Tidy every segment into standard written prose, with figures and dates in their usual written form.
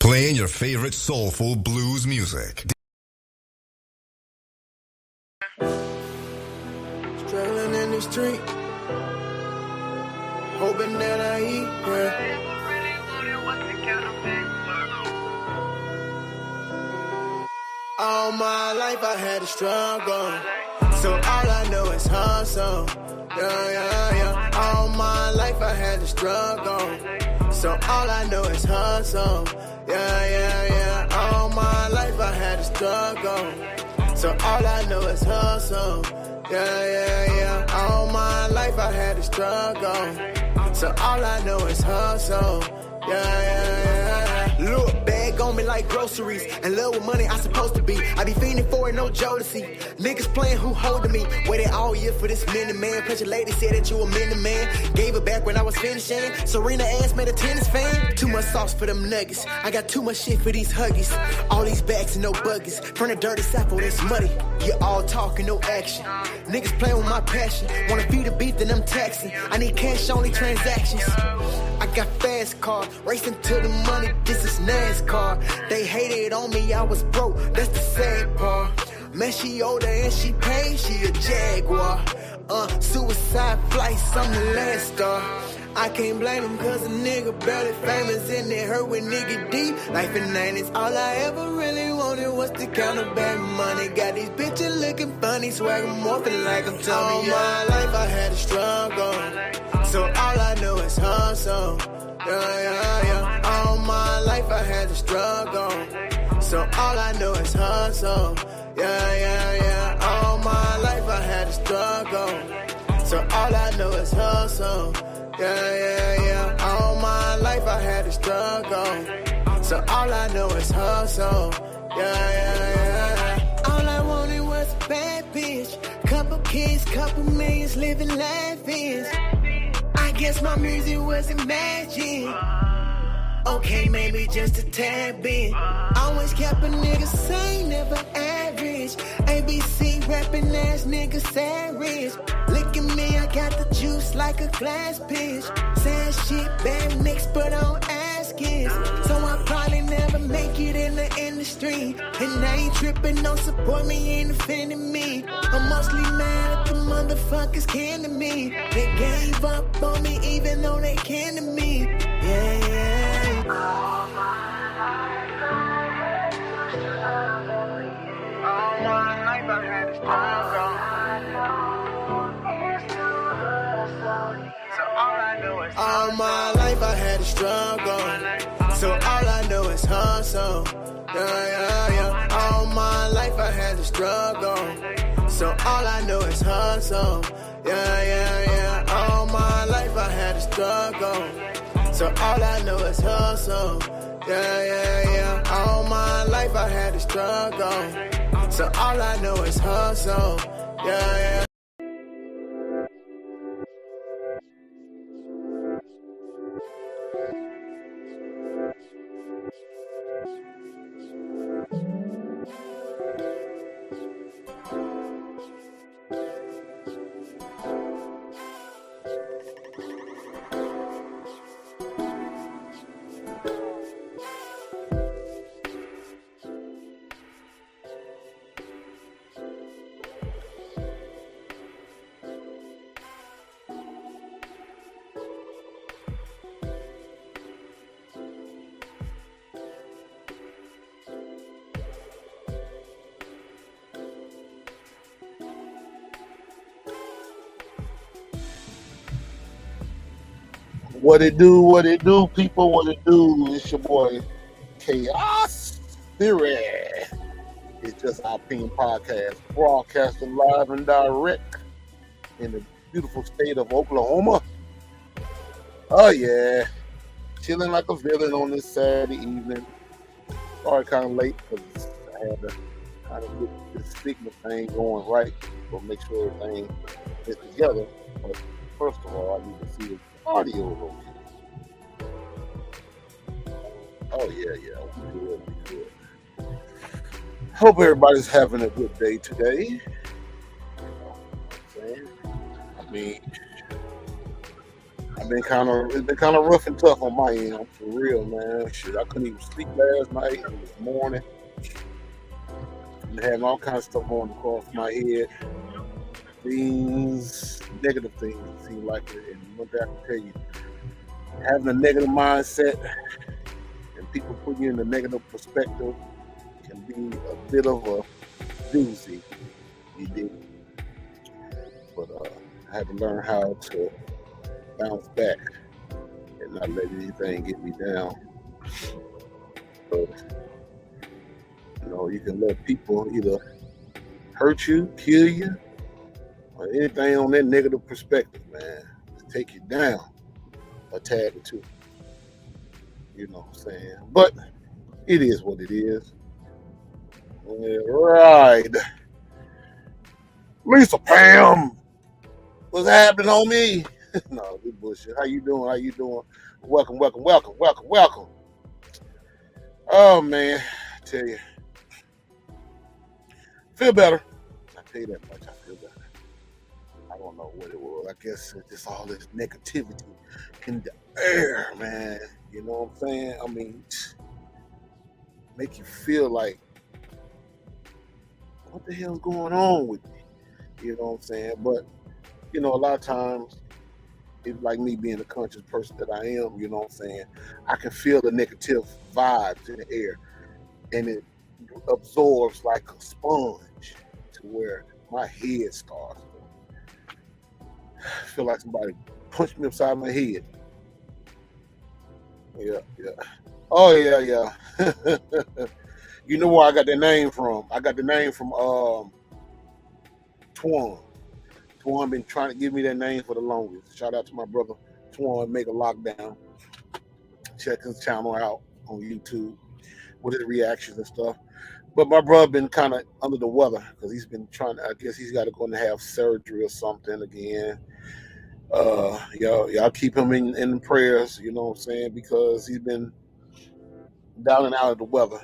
Playing your favorite soulful blues music. Struggling in the street, hoping that I eat, yeah. All my life I had to struggle, so all I know is hustle. Yeah. All my life I had to struggle, so all I know is hustle. Yeah. All my life I had to struggle, so all I know is hustle. Yeah. All my life I had to struggle, so all I know is hustle. Yeah. Look bag on me like groceries, and love with money I supposed to be. I be fiending for it, no Jodeci. Niggas playing who holding me. Waited all year for this minute, man. Pressure lady said that you a minute, man. Gave it back when I was finishing. Serena ass made a tennis fan. Too much sauce for them nuggets. I got too much shit for these huggies. All these bags and no buggies. From the dirty sappo that's muddy. You all talking, no action. Niggas playing with my passion. Wanna feed the beef, then I'm taxing. I need cash only transactions. I got fast car, racing to the money, this is NASCAR. They hated on me, I was broke, that's the sad part. Man, she older and she paid, she a Jaguar. Suicide flights, I'm the last star. I can't blame him cause a nigga barely famous and it hurt when nigga deep. Life in 90s, all I ever really wanted was to count a bag of money. Got these bitches looking funny, swagger morphing like I'm Tommy. All my life I had to struggle, so all I know is hustle. Yeah. All my life I had to struggle, so all I know is hustle. Yeah. All my life I had to struggle, so all I know is hustle. Yeah. All my life I had to struggle, so all I know is hustle. Yeah. All I wanted was a bad bitch, couple kids, couple millions, living lavish. I guess my music wasn't magic. Okay, maybe just a tad bit. Always kept a nigga sane, never average. ABC rapping ass nigga savage. Look at me, I got the juice like a glass bitch. Sad shit, bad mix, but I don't ask it. So I probably never make it in the industry. And I ain't tripping, don't support me, ain't offending me. I'm mostly mad at the motherfuckers kin to me. They gave up on me even though they kin to me. Yeah. All my life I had to struggle, so all I know is hustle. All my life I had to struggle, so all I know is hustle. Yeah. All my life I had to struggle, so all I know is hustle. Yeah. All my life I had to struggle, so all I know is hustle. Yeah. All my life I had to struggle, so all I know is hustle. Yeah. What it do, people, what it do? It's your boy, Chaos Theory. It's just our opinion podcast, broadcasting live and direct in the beautiful state of Oklahoma. Oh, yeah. Chilling like a villain on this Saturday evening. Sorry, kind of late because I had to kind of get this signal thing going right. So make sure everything is together. But first of all, I need to see if audio is okay. Oh, yeah. We good. Hope everybody's having a good day today. You know what I'm saying? I mean, It's been kind of rough and tough on my end, for real, man. Shit, I couldn't even sleep last night and this morning. And having all kinds of stuff going across my head. Things, negative things, it seems like it. And one thing I can tell you, having a negative mindset and people put you in a negative perspective can be a bit of a doozy. You dig? But I had to learn how to bounce back and not let anything get me down. So, you can let people either hurt you, kill you, or anything on that negative perspective, man. Just take you down a tad or two. You know what I'm saying? But it is what it is. Right. Lisa Pam, what's happening on me? No, this bullshit. How you doing? Welcome. Oh man, I tell you, feel better. I tell you that much. I feel better. I don't know what it was. I guess it's just all this negativity in the air, man. You know what I'm saying? I mean, make you feel like, what the hell's going on with me? You know what I'm saying? But, a lot of times, it's like me being the conscious person that I am, you know what I'm saying? I can feel the negative vibes in the air, and it absorbs like a sponge to where my head starts. I feel like somebody punched me upside my head. Yeah. Oh, yeah. You know where I got that name from? I got the name from Twan. Twan been trying to give me that name for the longest. Shout out to my brother Twan, Make a Lockdown. Check his channel out on YouTube with his reactions and stuff. But my brother been kind of under the weather because he's been trying to, I guess he's got to go and have surgery or something again. Y'all keep him in prayers, you know what I'm saying, because he's been down and out of the weather,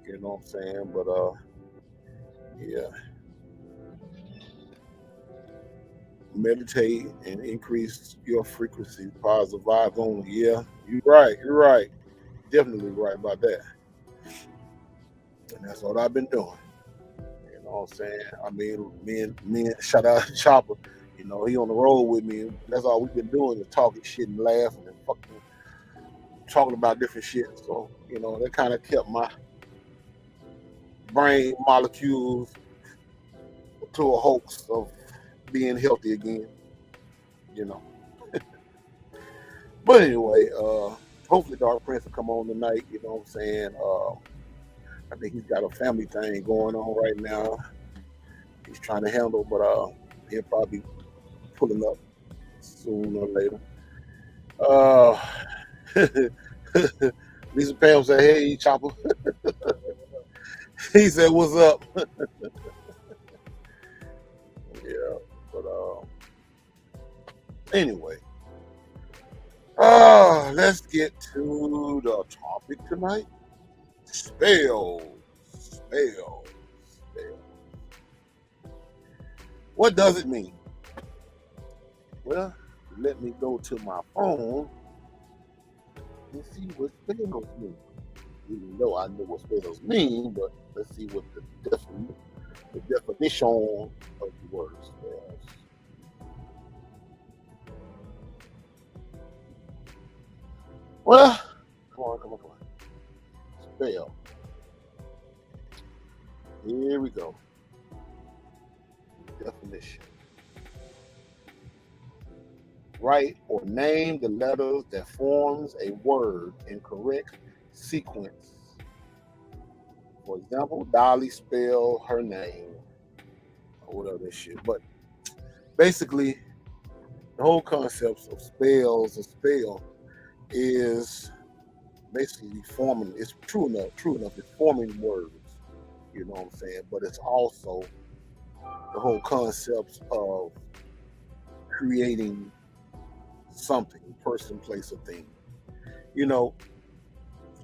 you know what I'm saying. But yeah. Meditate and increase your frequency, positive vibes only. Yeah, you're right. Definitely right about that. And that's what I've been doing. You know what I'm saying? I mean, me and shout out to Chopper. He on the road with me. That's all we've been doing is talking shit and laughing and fucking talking about different shit. So, that kind of kept my brain molecules to a hoax of being healthy again. But anyway, hopefully Dark Prince will come on tonight, you know what I'm saying? I think he's got a family thing going on right now. He's trying to handle, but he'll probably be pulling up sooner or later. Lisa Pam said, "Hey, Chopper." He said, "What's up?" Yeah, but anyway. Let's get to the topic tonight. Spells. What does it mean? Well, let me go to my phone and see what spells mean. Even though I know what spells mean, but let's see what the definition of the word spells. Well, come on. Spell. Here we go. Definition. Write or name the letters that forms a word in correct sequence. For example, Dolly spelled her name or whatever that shit. But basically, the whole concept of spells, a spell is basically forming. It's true enough. It's forming words. You know what I'm saying? But it's also the whole concept of creating something, person, place, or thing.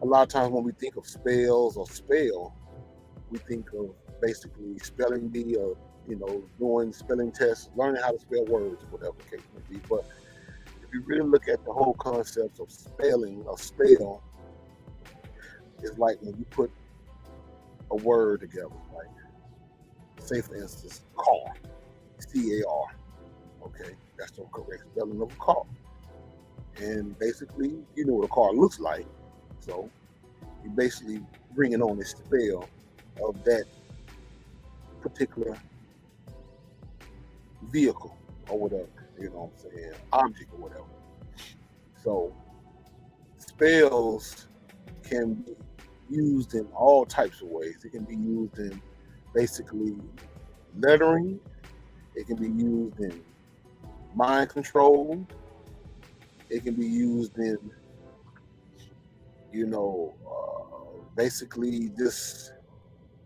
A lot of times when we think of spells or spell, we think of basically spelling bee or doing spelling tests, learning how to spell words, whatever the case may be. But the you really look at the whole concept of spelling, a spell is like when you put a word together, like say for instance, car, C-A-R. Okay, that's the correct spelling of a car. And basically, you know what a car looks like. So you basically bringing on a spell of that particular vehicle or whatever, you know what I'm saying, object or whatever. So spells can be used in all types of ways. It can be used in basically lettering. It can be used in mind control. It can be used in, basically this.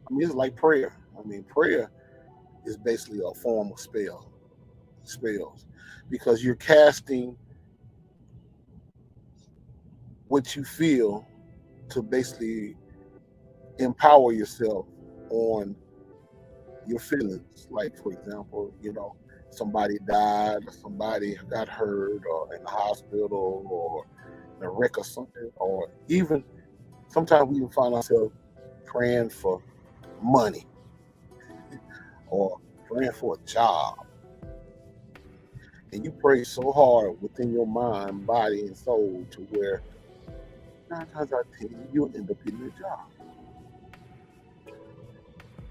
I mean, it's like prayer. I mean, prayer is basically a form of spells, because you're casting what you feel to basically empower yourself on your feelings. Like, for example, somebody died or somebody got hurt or in the hospital or in a wreck or something, or even sometimes we even find ourselves praying for money or praying for a job. And you pray so hard within your mind, body, and soul to where 9 times out of 10 you'll end up getting a job.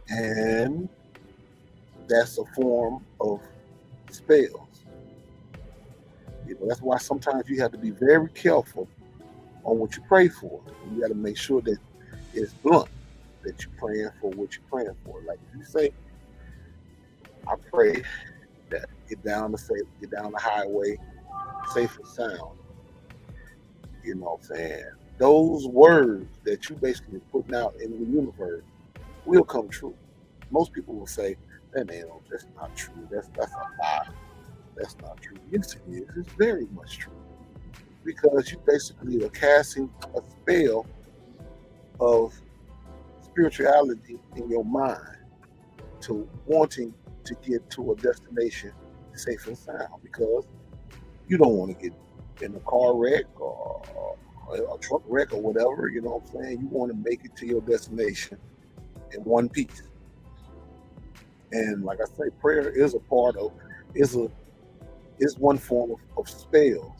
And that's a form of spells. That's why sometimes you have to be very careful on what you pray for. You got to make sure that it's blunt, that you're praying for what you're praying for. Like if you say, I pray that get down the highway safe and sound. You know what I'm saying? Those words that you basically putting out in the universe will come true. Most people will say, that's not true. That's a lie. That's not true. Yes, it is. It's very much true. Because you basically are casting a spell of spirituality in your mind to wanting to get to a destination safe and sound, because you don't want to get in a car wreck or a truck wreck or whatever. You know what I'm saying? You want to make it to your destination in one piece. And like I say, prayer is a part of, is one form of spells.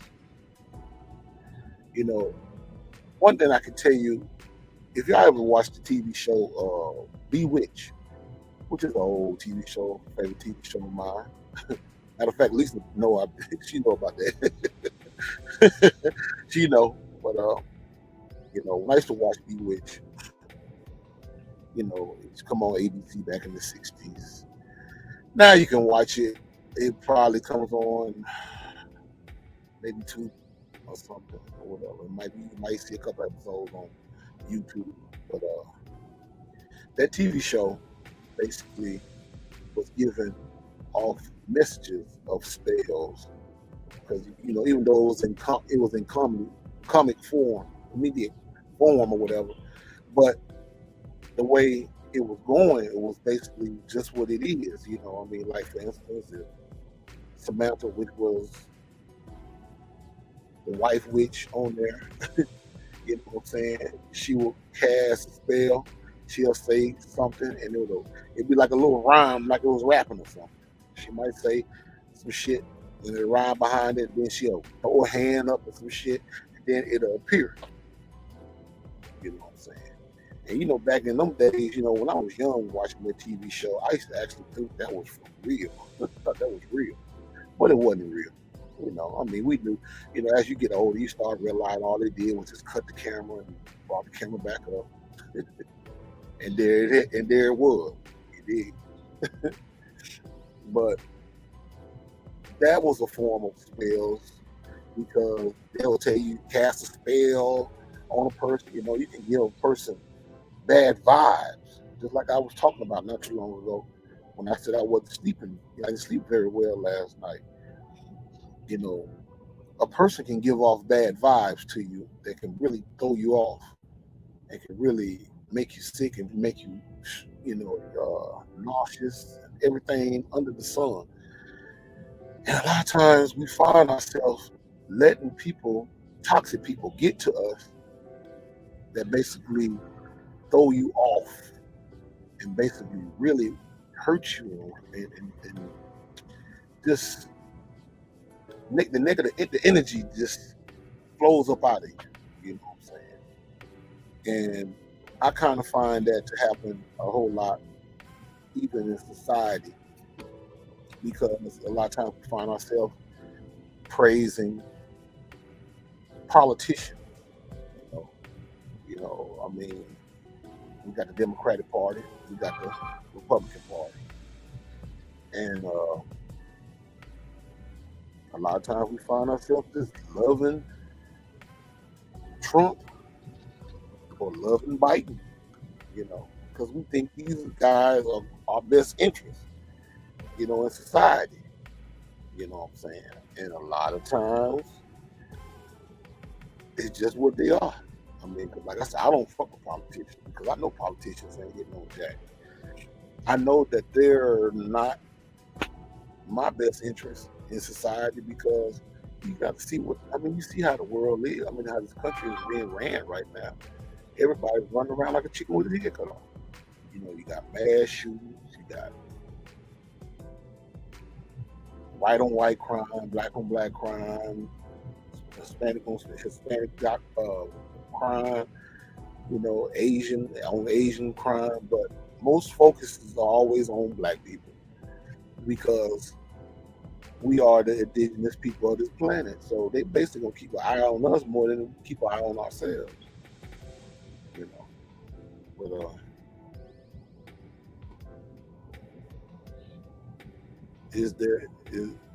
One thing I can tell you, if y'all ever watched the TV show Bewitched, which is an old TV show, favorite TV show of mine. Matter of fact, Lisa she know about that. She know, but when I used to watch Bewitched, it used to come on ABC back in the 60s. Now you can watch it. It probably comes on maybe 2 or something or whatever. You might see a couple episodes on YouTube, but that TV show basically was given off messages of spells, because even though it was in comic form, immediate form or whatever, but the way it was going, it was basically just what it is. Like for instance, if Samantha, which was the wife witch on there, you know what I'm saying, she will cast a spell. She'll say something and it'd be like a little rhyme, like it was rapping or something. She might say some shit and it rhyme behind it, then she'll throw her hand up and some shit, and then it'll appear. You know what I'm saying? And back in them days, when I was young watching that TV show, I used to actually think that was for real. I thought that was real. But it wasn't real. We knew, as you get older, you start realizing all they did was just cut the camera and brought the camera back up. And there it was. It did. But that was a form of spells, because they'll tell you cast a spell on a person. You can give a person bad vibes, just like I was talking about not too long ago when I said I wasn't sleeping. I didn't sleep very well last night. A person can give off bad vibes to you that can really throw you off and can really make you sick and make you, nauseous and everything under the sun. And a lot of times we find ourselves letting people, toxic people, get to us that basically throw you off and basically really hurt you and just the negative the energy just flows up out of you. You know what I'm saying? And I kind of find that to happen a whole lot, even in society, because a lot of times we find ourselves praising politicians. You know, I mean, we got the Democratic Party, we got the Republican Party, and a lot of times we find ourselves just loving Trump or loving Biden, because we think these guys are our best interests, in society. You know what I'm saying? And a lot of times, it's just what they are. I mean, 'cause like I said, I don't fuck with politicians because I know politicians ain't getting no jack. I know that they're not my best interest in society because you got to see you see how the world is. I mean, how this country is being ran right now. Everybody's running around like a chicken with his head cut off. You got mass shootings, you got white on white crime, black on black crime, Hispanic on Hispanic crime, Asian on Asian crime, but most focuses are always on black people because we are the indigenous people of this planet. So they basically gonna keep an eye on us more than keep an eye on ourselves. But is there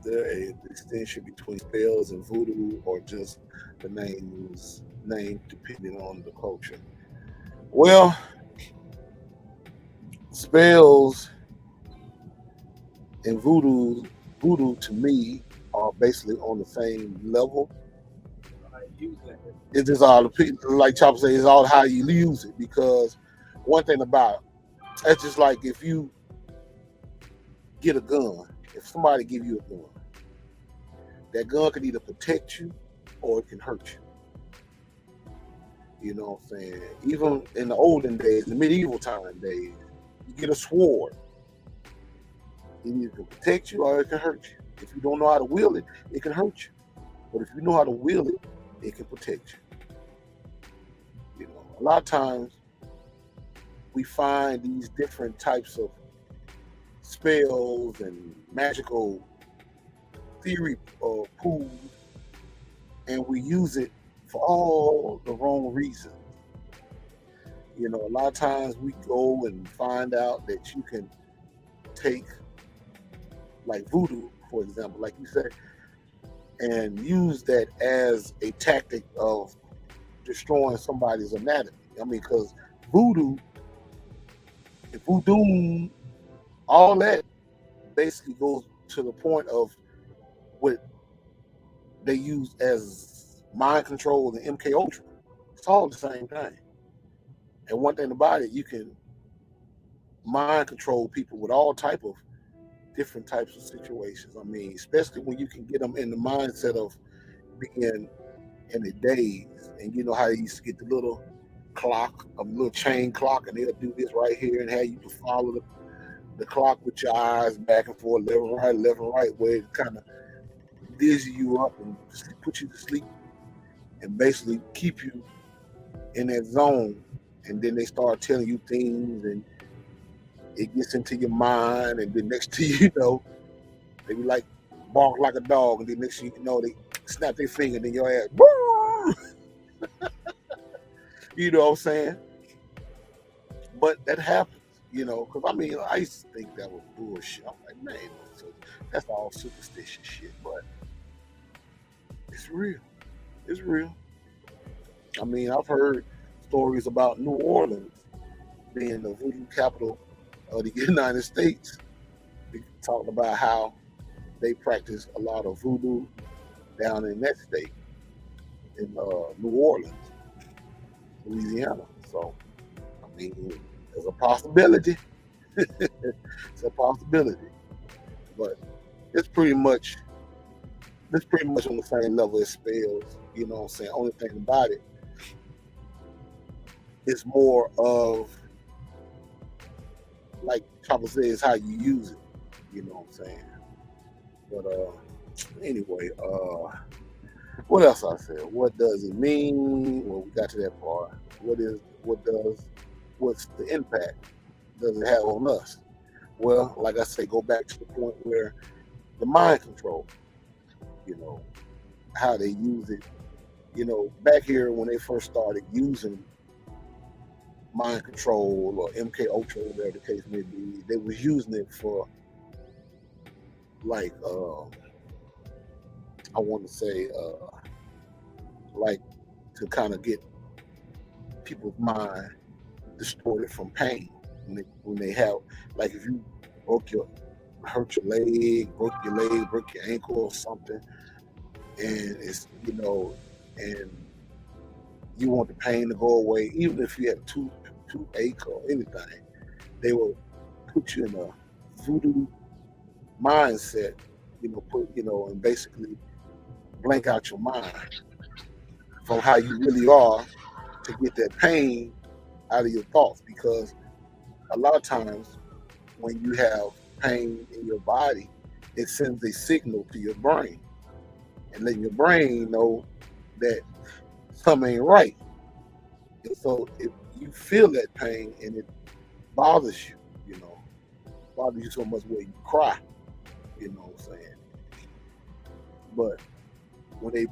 a distinction between spells and voodoo, or just the name depending on the culture? Well, spells and voodoo to me are basically on the same level. It's just all like Chopper says, it's all how you use it. Because one thing about it, it's just like if you get a gun, if somebody give you a gun, that gun can either protect you or it can hurt you. You know what I'm saying? Even in the olden days, the medieval time days, you get a sword. It either can protect you or it can hurt you. If you don't know how to wield it, it can hurt you. But if you know how to wield it, it can protect you. A lot of times we find these different types of spells and magical theory pools, and we use it for all the wrong reasons. A lot of times we go and find out that you can take, like voodoo, for example, like you said, and use that as a tactic of destroying somebody's anatomy. I mean, because voodoo, all that basically goes to the point of what they use as mind control and MK Ultra. It's all the same thing. And one thing about it, you can mind control people with all type of different types of situations. I mean, especially when you can get them in the mindset of being in the days. And you know how they used to get the little clock, a little chain clock, and they'll do this right here and have you to follow the clock with your eyes back and forth, left and right, where it kind of dizzy you up and put you to sleep and basically keep you in that zone. And then they start telling you things and it gets into your mind, and then next thing you know, they be like bark like a dog, and then next thing you know, they snap their finger, and then your ass, you know what I'm saying? But that happens, because I mean, I used to think that was bullshit. I'm like, man, that's all superstitious shit, but it's real. It's real. I mean, I've heard stories about New Orleans being the voodoo capital of the United States. They talking about how they practice a lot of voodoo down in that state, in New Orleans, Louisiana. So, I mean, there's a possibility. It's a possibility. But it's pretty much this pretty much on the same level as spells. You know what I'm saying? Only thing about it is more of, like Chopper says, how you use it. You know what I'm saying? But anyway, what else I said? What does it mean? Well, we got to that part. What's the impact does it have on us? Well, like I say, go back to the point where the mind control, you know, how they use it. You know, back here when they first started using mind control or MK Ultra, whatever the case may be, they was using it for, like, I want to say, like, to kind of get people's mind distorted from pain when they have, like, if you hurt your leg, broke your ankle or something, and it's, you know, and you want the pain to go away, even if you have toothache or anything, they will put you in a voodoo mindset, and basically blank out your mind from how you really are to get that pain out of your thoughts. Because a lot of times when you have pain in your body, it sends a signal to your brain and letting your brain know that something ain't right. And so if you feel that pain and it bothers you, bothers you so much where you cry, you know what I'm saying? But when they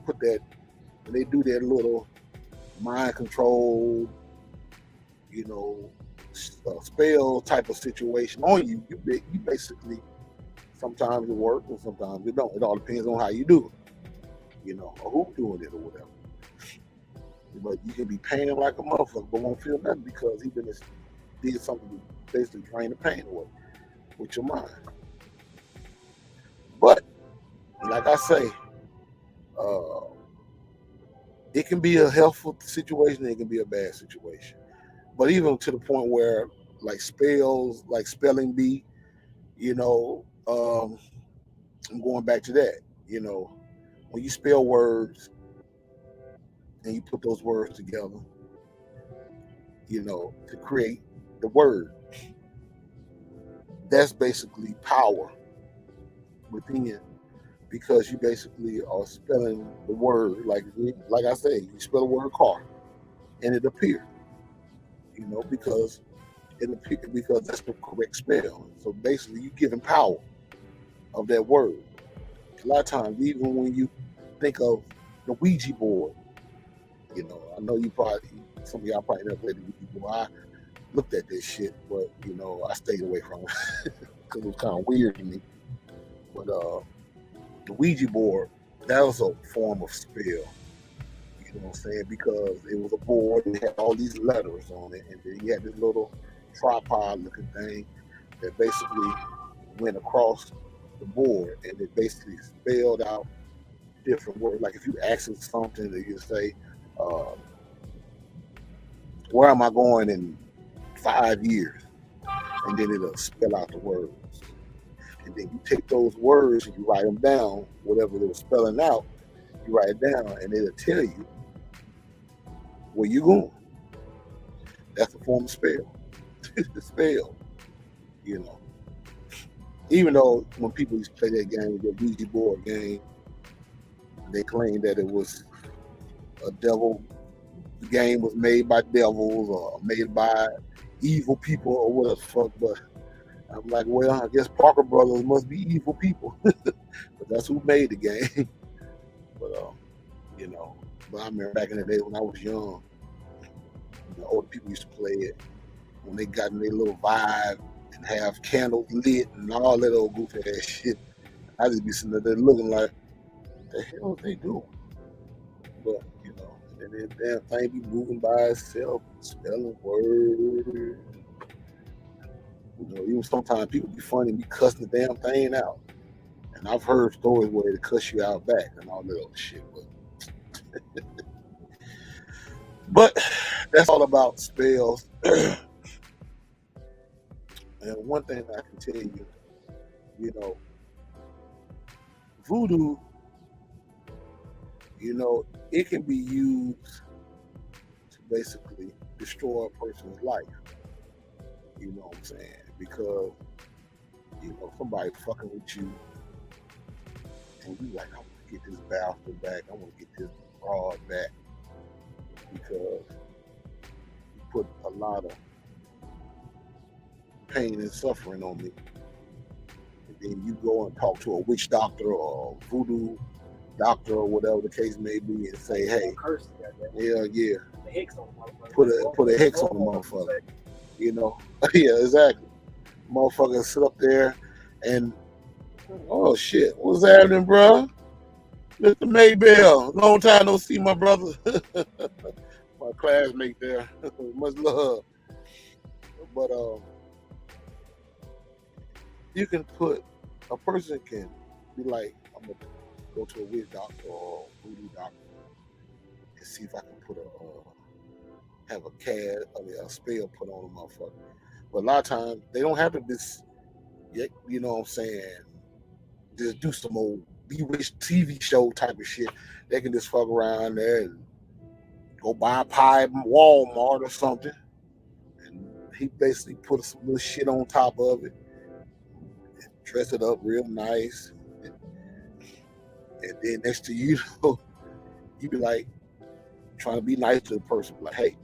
do that little mind control, spell type of situation on you, you basically, sometimes it works and sometimes it don't. It all depends on how you do it, or who's doing it or whatever. But you can be paining like a motherfucker, but won't feel nothing because he did something to basically drain the pain away with your mind. But like I say, it can be a helpful situation, it can be a bad situation. But even to the point where, like spells, like spelling bee, I'm going back to that. When you spell words and you put those words together, to create the word, that's basically power within, because you basically are spelling the word, like I say, you spell the word car and it appears, because that's the correct spell. So basically you're giving power of that word. A lot of times, even when you think of the Ouija board, I know some of y'all probably never played the Ouija board. I looked at this shit, but I stayed away from it because it was kind of weird to me. But the Ouija board, that was a form of spell. You know what I'm saying? Because it was a board and it had all these letters on it, and then you had this little tripod-looking thing that basically went across the board, and it basically spelled out different words. Like if you ask it something, that you say, "Where am I going in 5 years?" and then it'll spell out the words. And then you take those words and you write them down, whatever they were spelling out, you write it down, and it'll tell you where you're going. That's a form of spell. The spell, Even though when people used to play that game, the Ouija board game, they claimed that it was a devil. The game was made by devils or made by evil people or whatever the fuck. But I'm like, well, I guess Parker Brothers must be evil people. But that's who made the game. But but I remember back in the day when I was young, the older people used to play it when they got in their little vibe and have candles lit and all that old goofy ass shit. I just be sitting there looking like, what the hell are they doing? But and then damn thing be moving by itself, spelling words. Even sometimes people be funny and be cussing the damn thing out. And I've heard stories where they cuss you out back and all that other shit. But that's all about spells. And one thing I can tell you, voodoo You know, it can be used to basically destroy a person's life. You know what I'm saying? Because, you know, somebody fucking with you and you like, I want to get this bastard back. I want to get this broad back because you put a lot of pain and suffering on me. And then you go and talk to a witch doctor or a voodoo doctor or whatever the case may be and say, hey, yeah, put a hex on the motherfucker. You know? Yeah, exactly. Motherfucker sit up there and, oh shit, what's happening, bro? Mr. Maybell, long time no see, my brother. My classmate there. Much love. But you can put, a person can be like, I'm gonna go to a witch doctor or voodoo doctor and see if I can put have a spell put on a motherfucker. But a lot of times they don't have to just, you know what I'm saying, just do some old Bewitched TV show type of shit. They can just fuck around there and go buy a pie at Walmart or something. And he basically put some little shit on top of it, and dress it up real nice. And then next to you, you be like, trying to be nice to the person. Like, hey,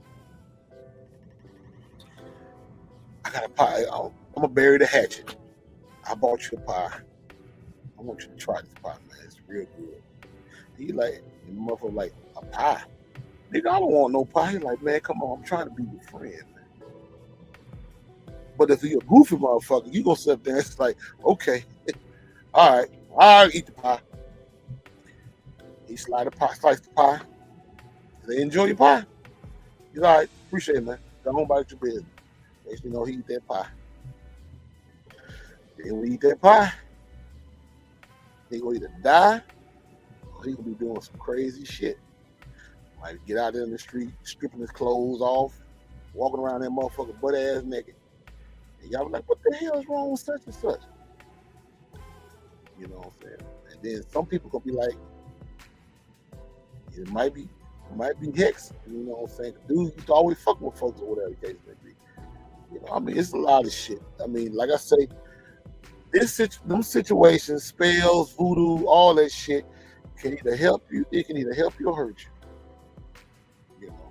I got a pie. I'm going to bury the hatchet. I bought you a pie. I want you to try this pie, man. It's real good. He like, the motherfucker like, a pie? Nigga, I don't want no pie. He like, man, come on. I'm trying to be your friend, man. But if you're a goofy motherfucker, you going to sit there and it's like, okay, all right, I'll eat the pie. He slice the pie. They enjoy your pie. He's all right, appreciate it, man. Go home about your business. Next thing you know, he eat that pie. Then we eat that pie. He gonna either die or he gonna be doing some crazy shit. Might get out there in the street, stripping his clothes off, walking around that motherfucker butt ass naked. And y'all be like, what the hell is wrong with such and such? You know what I'm saying? And then some people gonna be like, it might be hex. You know what I'm saying? Dude used to always fuck with folks or whatever the case may be. You know, I mean, it's a lot of shit. I mean, like I say, them situations, spells, voodoo, all that shit can either help you, it can either help you or hurt you. You know,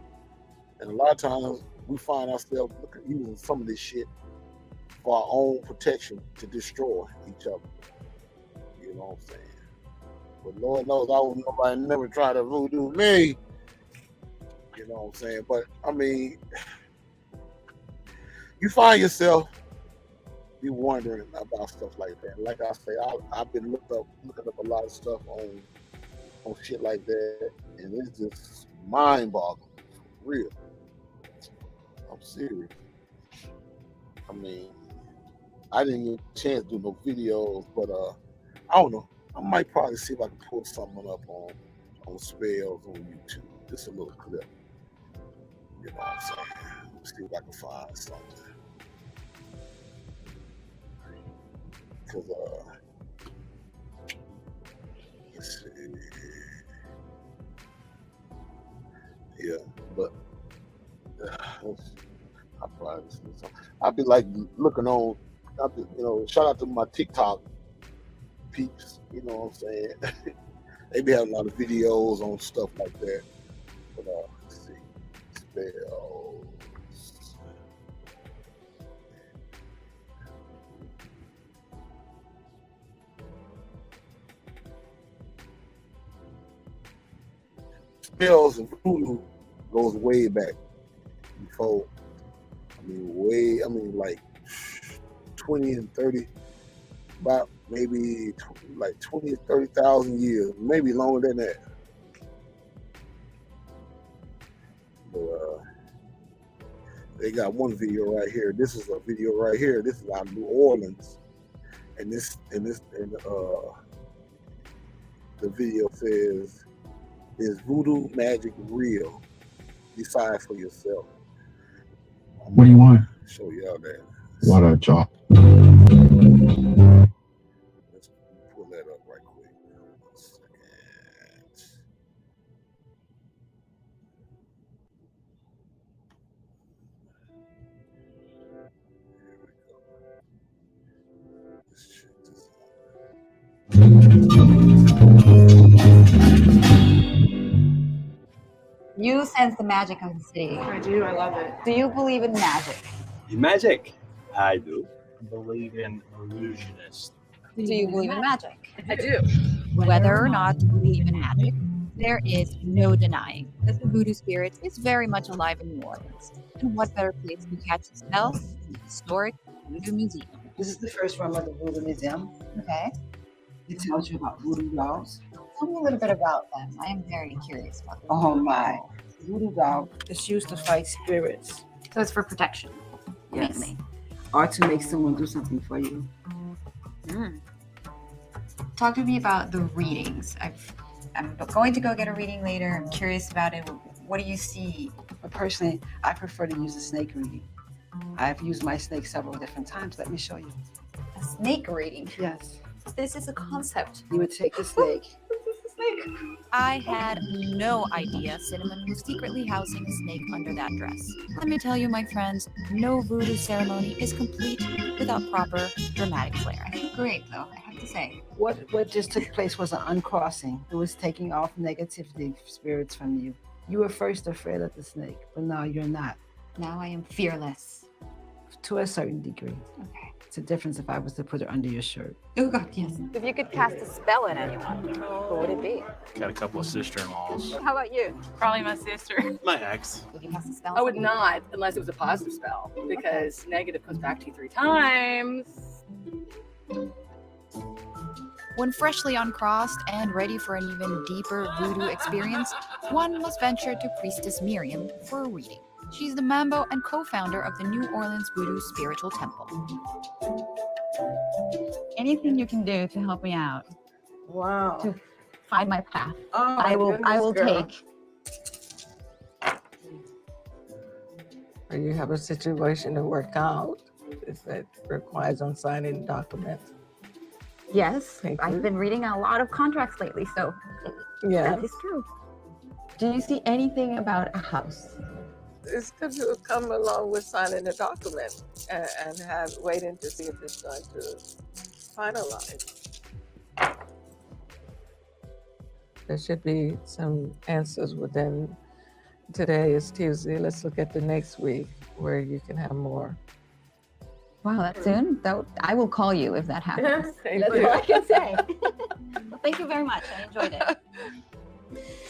and a lot of times we find ourselves using some of this shit for our own protection to destroy each other. You know what I'm saying? But Lord knows nobody never tried to voodoo me. You know what I'm saying? But I mean, you find yourself be wondering about stuff like that. Like I say, I've been looking up a lot of stuff on shit like that, and it's just mind-boggling, for real. I'm serious. I mean, I didn't get a chance to do no videos, but I don't know. I might probably see if I can pull something up on spells on YouTube. Just a little clip. You know what I'm saying? Let's see if I can find something. Because let's see. Yeah, but I probably see something. I'd be like looking on. Shout out to my TikTok peeps. You know what I'm saying? They be having a lot of videos on stuff like that. But let's see. Spells. Spells and voodoo goes way back before. Like 20 and 30, about maybe like 20 and 30,000 years, maybe longer than that. But they got one video right here. This is a video right here. This is out of New Orleans, and the video says, "Is voodoo magic real? Decide for yourself." What do you want? Show y'all that. What up, y'all? Let's pull that up right quick. 1 second. sense the magic of the city. I do. I love it. Do you believe in magic? In magic, I do. Believe in illusionists. Do you believe in magic? I do. Whether or not you believe in magic, there is no denying that the voodoo spirit is very much alive in New Orleans. And what better place to catch a spell than the historic Voodoo Museum? This is the first room of the Voodoo Museum. Okay. It tells you about voodoo dolls. Tell me a little bit about them. I am very curious about them. Oh my. Voodoo doll is used to fight spirits. So it's for protection, Yes. mainly. Or to make someone do something for you. Talk to me about the readings. I'm going to go get a reading later. I'm curious about it. What do you see? But personally, I prefer to use a snake reading. I've used my snake several different times. Let me show you. A snake reading. Yes. This is a concept. You would take the snake. I had no idea Cinnamon was secretly housing a snake under that dress. Let me tell you, my friends, no voodoo ceremony is complete without proper dramatic flair. Great, though, I have to say. What just took place was an uncrossing. It was taking off negativity spirits from you. You were first afraid of the snake, but now you're not. Now I am fearless. To a certain degree. Okay. It's a difference if I was to put it under your shirt. Oh, God, yes. If you could cast a spell on anyone, who would it be? Got a couple of sister-in-laws. How about you? Probably my sister. My ex. Would you cast a spell? I would not, unless it was a positive spell, because negative comes back to you 3 times. When freshly uncrossed and ready for an even deeper voodoo experience, one must venture to Priestess Miriam for a reading. She's the Mambo and co-founder of the New Orleans Voodoo Spiritual Temple. Anything you can do to help me out, Wow. to find my path, Oh, I will take. You have a situation to work out that requires on signing documents. Yes, Thank I've you. been reading a lot of contracts lately, so Yeah, that is true. Do you see anything about a house? it's going to come along with signing the document and waiting to see if it's going to finalize. There should be some answers within. Today is Tuesday. Let's look at the next week where you can have more. Wow, that soon? I will call you if that happens. Thank That's you. all I can say. Well, thank you very much. I enjoyed it.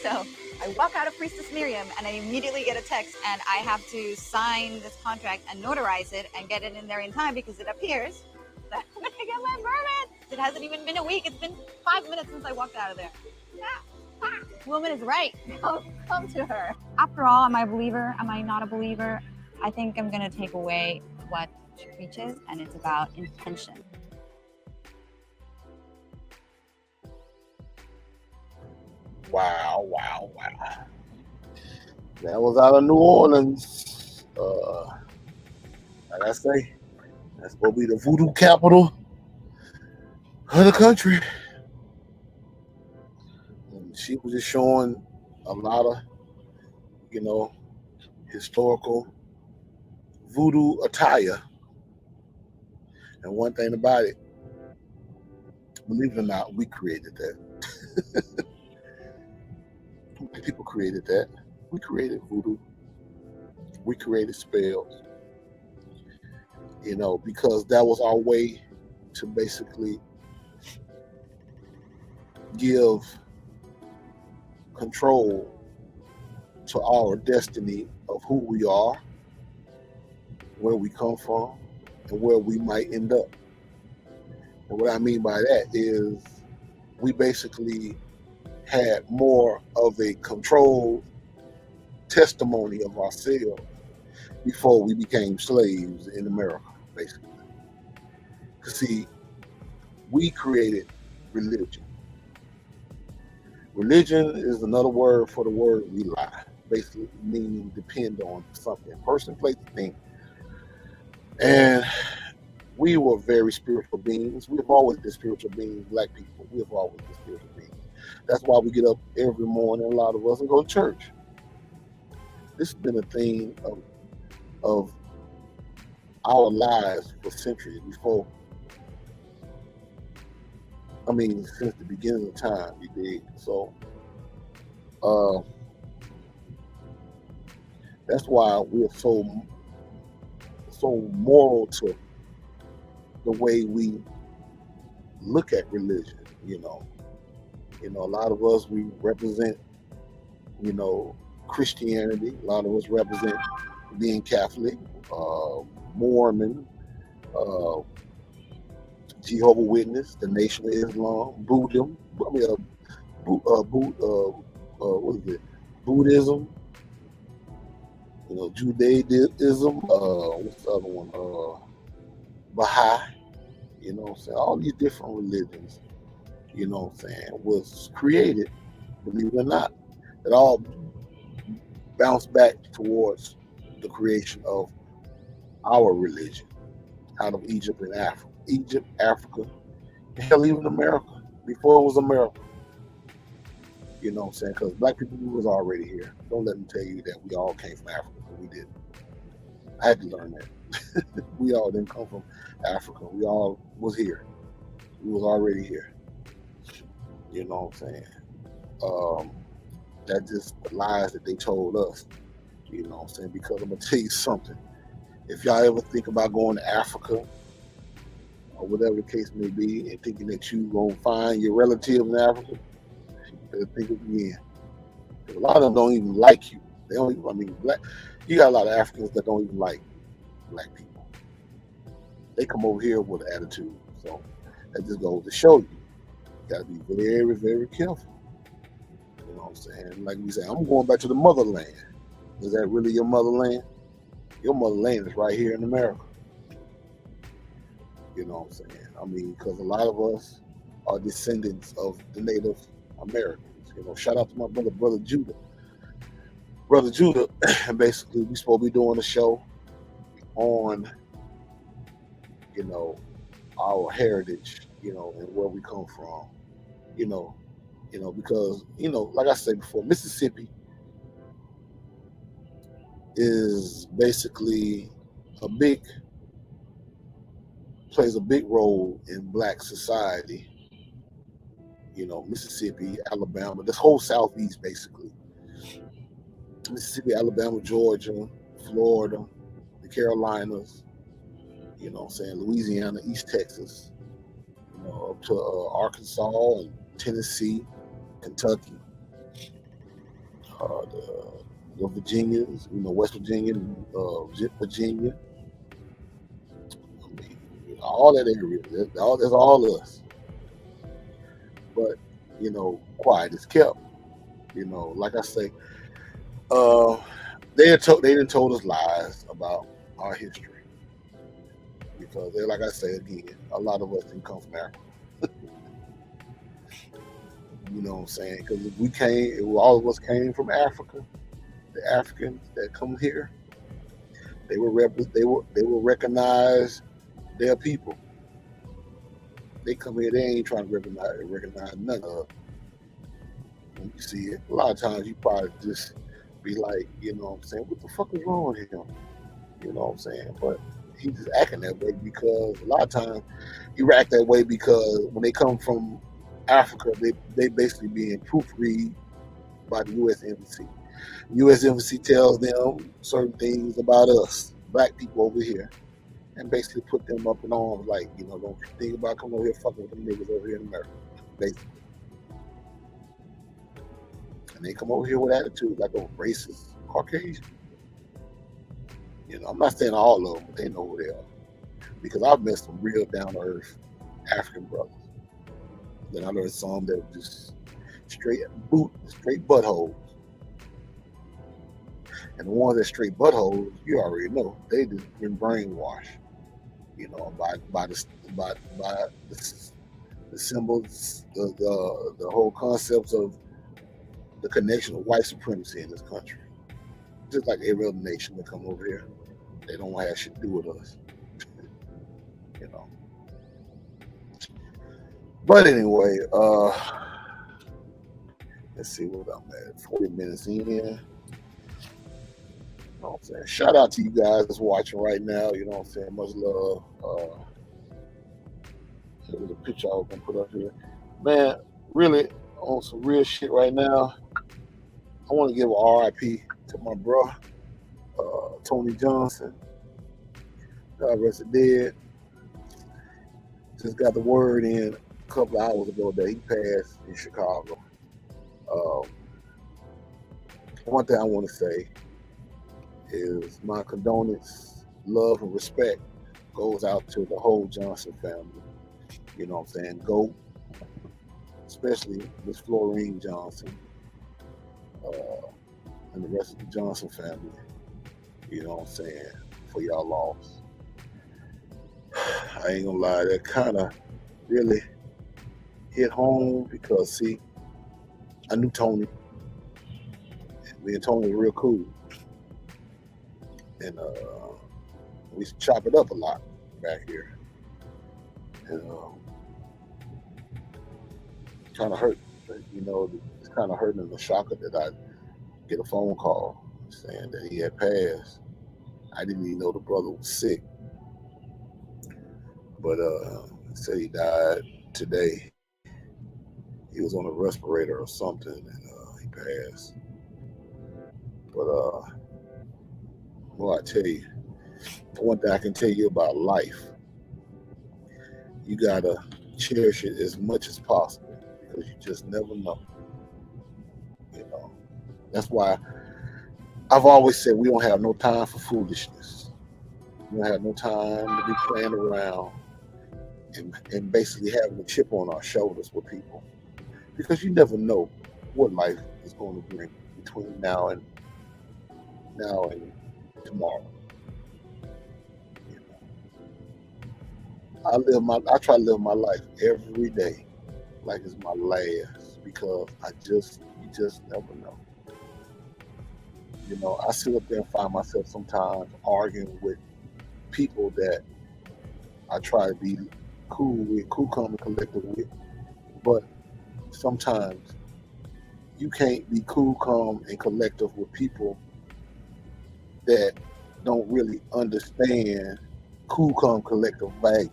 So I walk out of Priestess Miriam and I immediately get a text and I have to sign this contract and notarize it and get it in there in time because it appears that I'm going to get my permit. It hasn't even been a week. It's been 5 minutes since I walked out of there. Woman is right. Come to her. After all, am I a believer? Am I not a believer? I think I'm going to take away what she preaches, and it's about intention. Wow. That was out of New Orleans. Like I say, that's supposed to be the voodoo capital of the country. And she was just showing a lot of, historical voodoo attire. And one thing about it, believe it or not, we created that. People created that. We created voodoo. We created spells. Because that was our way to basically give control to our destiny of who we are, where we come from, and where we might end up. And what I mean by that is we basically had more of a controlled testimony of ourselves before we became slaves in America, basically. Because see, we created religion. Religion is another word for the word rely, basically meaning depend on something, person, place, thing. And we were very spiritual beings. We have always been spiritual beings, black people. We have always been spiritual beings. That's why we get up every morning, a lot of us, and go to church. This has been a thing of our lives for centuries before. Since the beginning of time, we did. So, That's why we're so moral to the way we look at religion. A lot of us, we represent, Christianity. A lot of us represent being Catholic, Mormon, uh, Jehovah Witness, the Nation of Islam, Buddhism. I mean, what is it? Buddhism. Judaism. What's the other one? Baha'i. All these different religions. Was created, believe it or not, it all bounced back towards the creation of our religion out of Egypt and Africa. Egypt, Africa, hell, even America, before it was America. Because black people was already here. Don't let them tell you that we all came from Africa, because we didn't. I had to learn that. We all didn't come from Africa. We all was here. We was already here. That's just the lies that they told us. Because I'm going to tell you something. If y'all ever think about going to Africa, or whatever the case may be, and thinking that you going to find your relative in Africa, you better think again. A lot of them don't even like you. They don't even, you got a lot of Africans that don't even like black people. They come over here with an attitude. So that just goes to show you. Got to be very, very careful. You know what I'm saying? Like we say, I'm going back to the motherland. Is that really your motherland? Your motherland is right here in America. You know what I'm saying? Because a lot of us are descendants of the Native Americans. Shout out to my brother Judah. Brother Judah, basically, we supposed to be doing a show on, our heritage, and where we come from. Because, like I said before, Mississippi is basically plays a big role in black society. Mississippi, Alabama, this whole Southeast, basically. Mississippi, Alabama, Georgia, Florida, the Carolinas, Louisiana, East Texas, up to Arkansas and Tennessee, Kentucky, the Virginias, West Virginia, Virginia. All that area, that's all us. But, quiet is kept. Like I say, they didn't told us lies about our history. Because like I say again, a lot of us didn't come from Africa. You know what I'm saying? Because if all of us came from Africa, the Africans that come here, they will recognize their people. They come here, they ain't trying to recognize none of it. When you see it, a lot of times you probably just be like, what the fuck is wrong with him? You know what I'm saying? But he's just acting that way because a lot of times he act that way because when they come from Africa, they basically being proofread by the U.S. Embassy. The U.S. Embassy tells them certain things about us, black people over here, and basically put them up in arms like, don't you think about coming over here fucking with them niggas over here in America, basically. And they come over here with attitude like a racist Caucasian. I'm not saying all of them, but they know who they are. Because I've met some real down-to-earth African brothers. Then I learned some that were just straight buttholes. And the ones that straight buttholes, you already know, they just been brainwashed. By the symbols, the whole concepts of the connection of white supremacy in this country. Just like every other nation that come over here, they don't have shit to do with us. But anyway, let's see what I'm at. 40 minutes in. You know what I'm saying? Shout out to you guys that's watching right now. You know what I'm saying? Much love. There's a picture I was gonna put up here. Man, really on some real shit right now. I want to give a RIP to my bro. Tony Johnson, God rest his dead. Just got the word in a couple of hours ago that he passed in Chicago. One thing I want to say is my condolence, love, and respect goes out to the whole Johnson family. You know what I'm saying? Go, especially Miss Florine Johnson and the rest of the Johnson family. You know what I'm saying? For y'all loss. I ain't gonna lie, that kind of really hit home because, see, I knew Tony. Me and Tony were real cool. And we used to chop it up a lot back here. And kind of hurt. You know, it's kind of hurting the shocker that I get a phone call saying that he had passed. I didn't even know the brother was sick. But said he died today. He was on a respirator or something, and he passed. But well, I tell you, one thing I can tell you about life, you gotta cherish it as much as possible because you just never know. You know, that's why I've always said we don't have no time for foolishness. We don't have no time to be playing around and basically having a chip on our shoulders with people, because you never know what life is going to bring between now and tomorrow. You know, I try to live my life every day like it's my last, because you just never know. You know, I sit up there and find myself sometimes arguing with people that I try to be cool, calm, and collected with, but sometimes you can't be cool, calm, and collective with people that don't really understand cool, calm, collective values.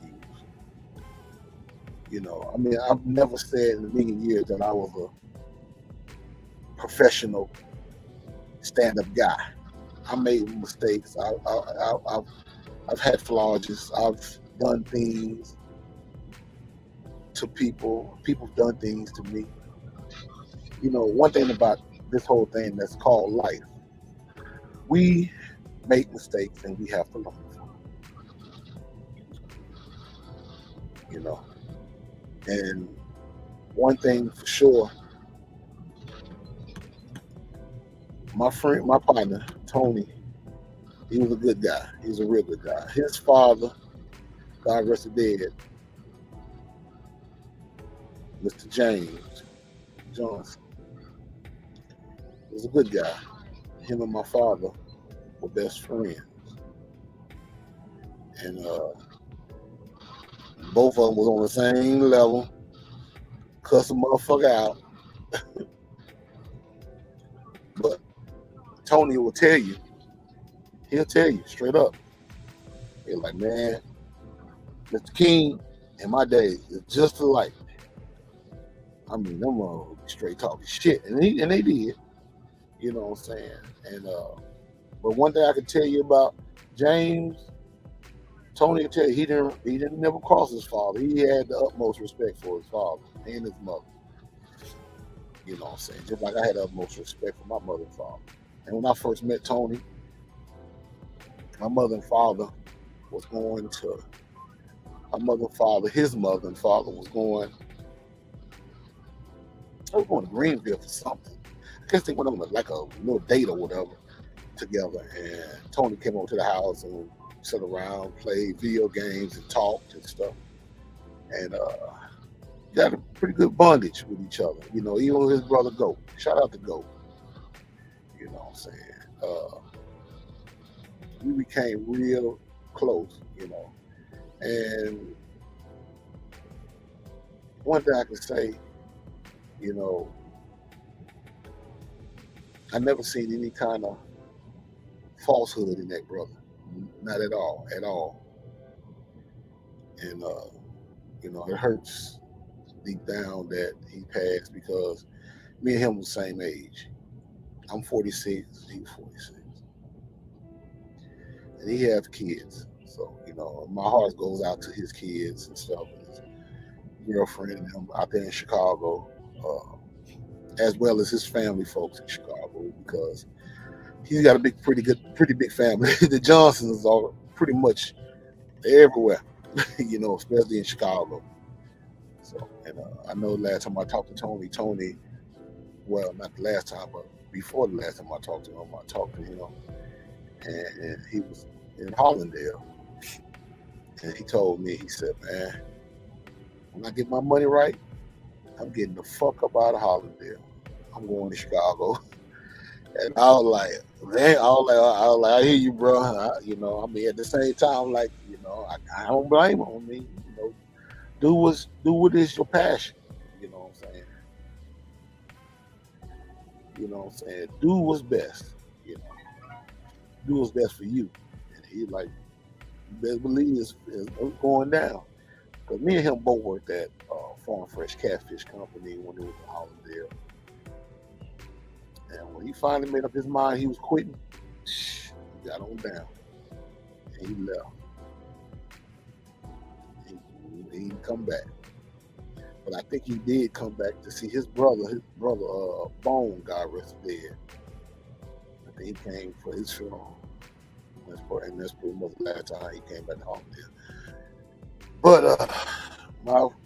You know, I mean, I've never said in a million years that I was a professional stand-up guy. I made mistakes. I've had flaws. I've done things to people. People've done things to me. You know, one thing about this whole thing that's called life, we make mistakes and we have to learn from them. You know, and one thing for sure, my partner, Tony, he was a good guy. He was a real good guy. His father, God rest his dead, Mr. James Johnson, was a good guy. Him and my father were best friends. And both of them was on the same level. Cuss a motherfucker out. But Tony will tell you, he'll tell you straight up. He's like, man, Mr. King in my days is just alike. I mean, them straight talking shit. And they did. You know what I'm saying? And but one thing I can tell you about James, Tony will tell you he didn't never cross his father. He had the utmost respect for his father and his mother. You know what I'm saying? Just like I had the utmost respect for my mother and father. And when I first met Tony, my mother and father was going to his mother and father was going to Greenville for something. I guess they went on like a little date or whatever together. And Tony came over to the house and sat around, played video games and talked and stuff. And got a pretty good bondage with each other. You know, even with his brother Goat. Shout out to Goat. You know what I'm saying? We became real close, you know. And one thing I can say, you know, I never seen any kind of falsehood in that brother. Not at all, And, you know, it hurts deep down that he passed because me and him was the same age. I'm 46, he was 46. and he has kids. So, my heart goes out to his kids and stuff, his girlfriend and him out there in Chicago, as well as his family folks in Chicago, because he's got a pretty big family. The Johnsons are pretty much everywhere, especially in Chicago. So, and I know last time I talked to Tony, well, not the last time, but before the last time I talked to him, and he was in Hollandale, and he told me, he said, man, when I get my money right, I'm getting the fuck up out of Hollandale. I'm going to Chicago. And I was like, man, I was like, I hear you, bro. At the same time, like, I don't blame him. I mean, do what is your passion. You know what I'm saying? Do what's best. Do what's best for you. And he like, you best believe it's going down. Because me and him both worked at Farm Fresh Catfish Company when it was in Hollandale. And when he finally made up his mind he was quitting, he got on down. And he left. He didn't come back. But I think he did come back to see his brother. His brother, Bone, got arrested dead. I think he came for his funeral. And that's pretty much the last time he came back to Hollandale. But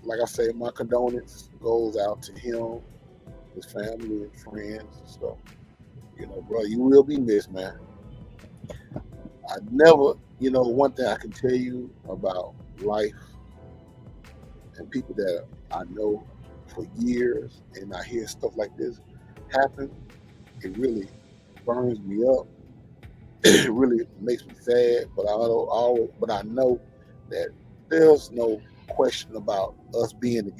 like I say, my condolence goes out to him, his family and friends and stuff. Bro, you will be missed, man. I never, one thing I can tell you about life and people that I know for years, and I hear stuff like this happen, it really burns me up. It really makes me sad, but I know that there's no question about us being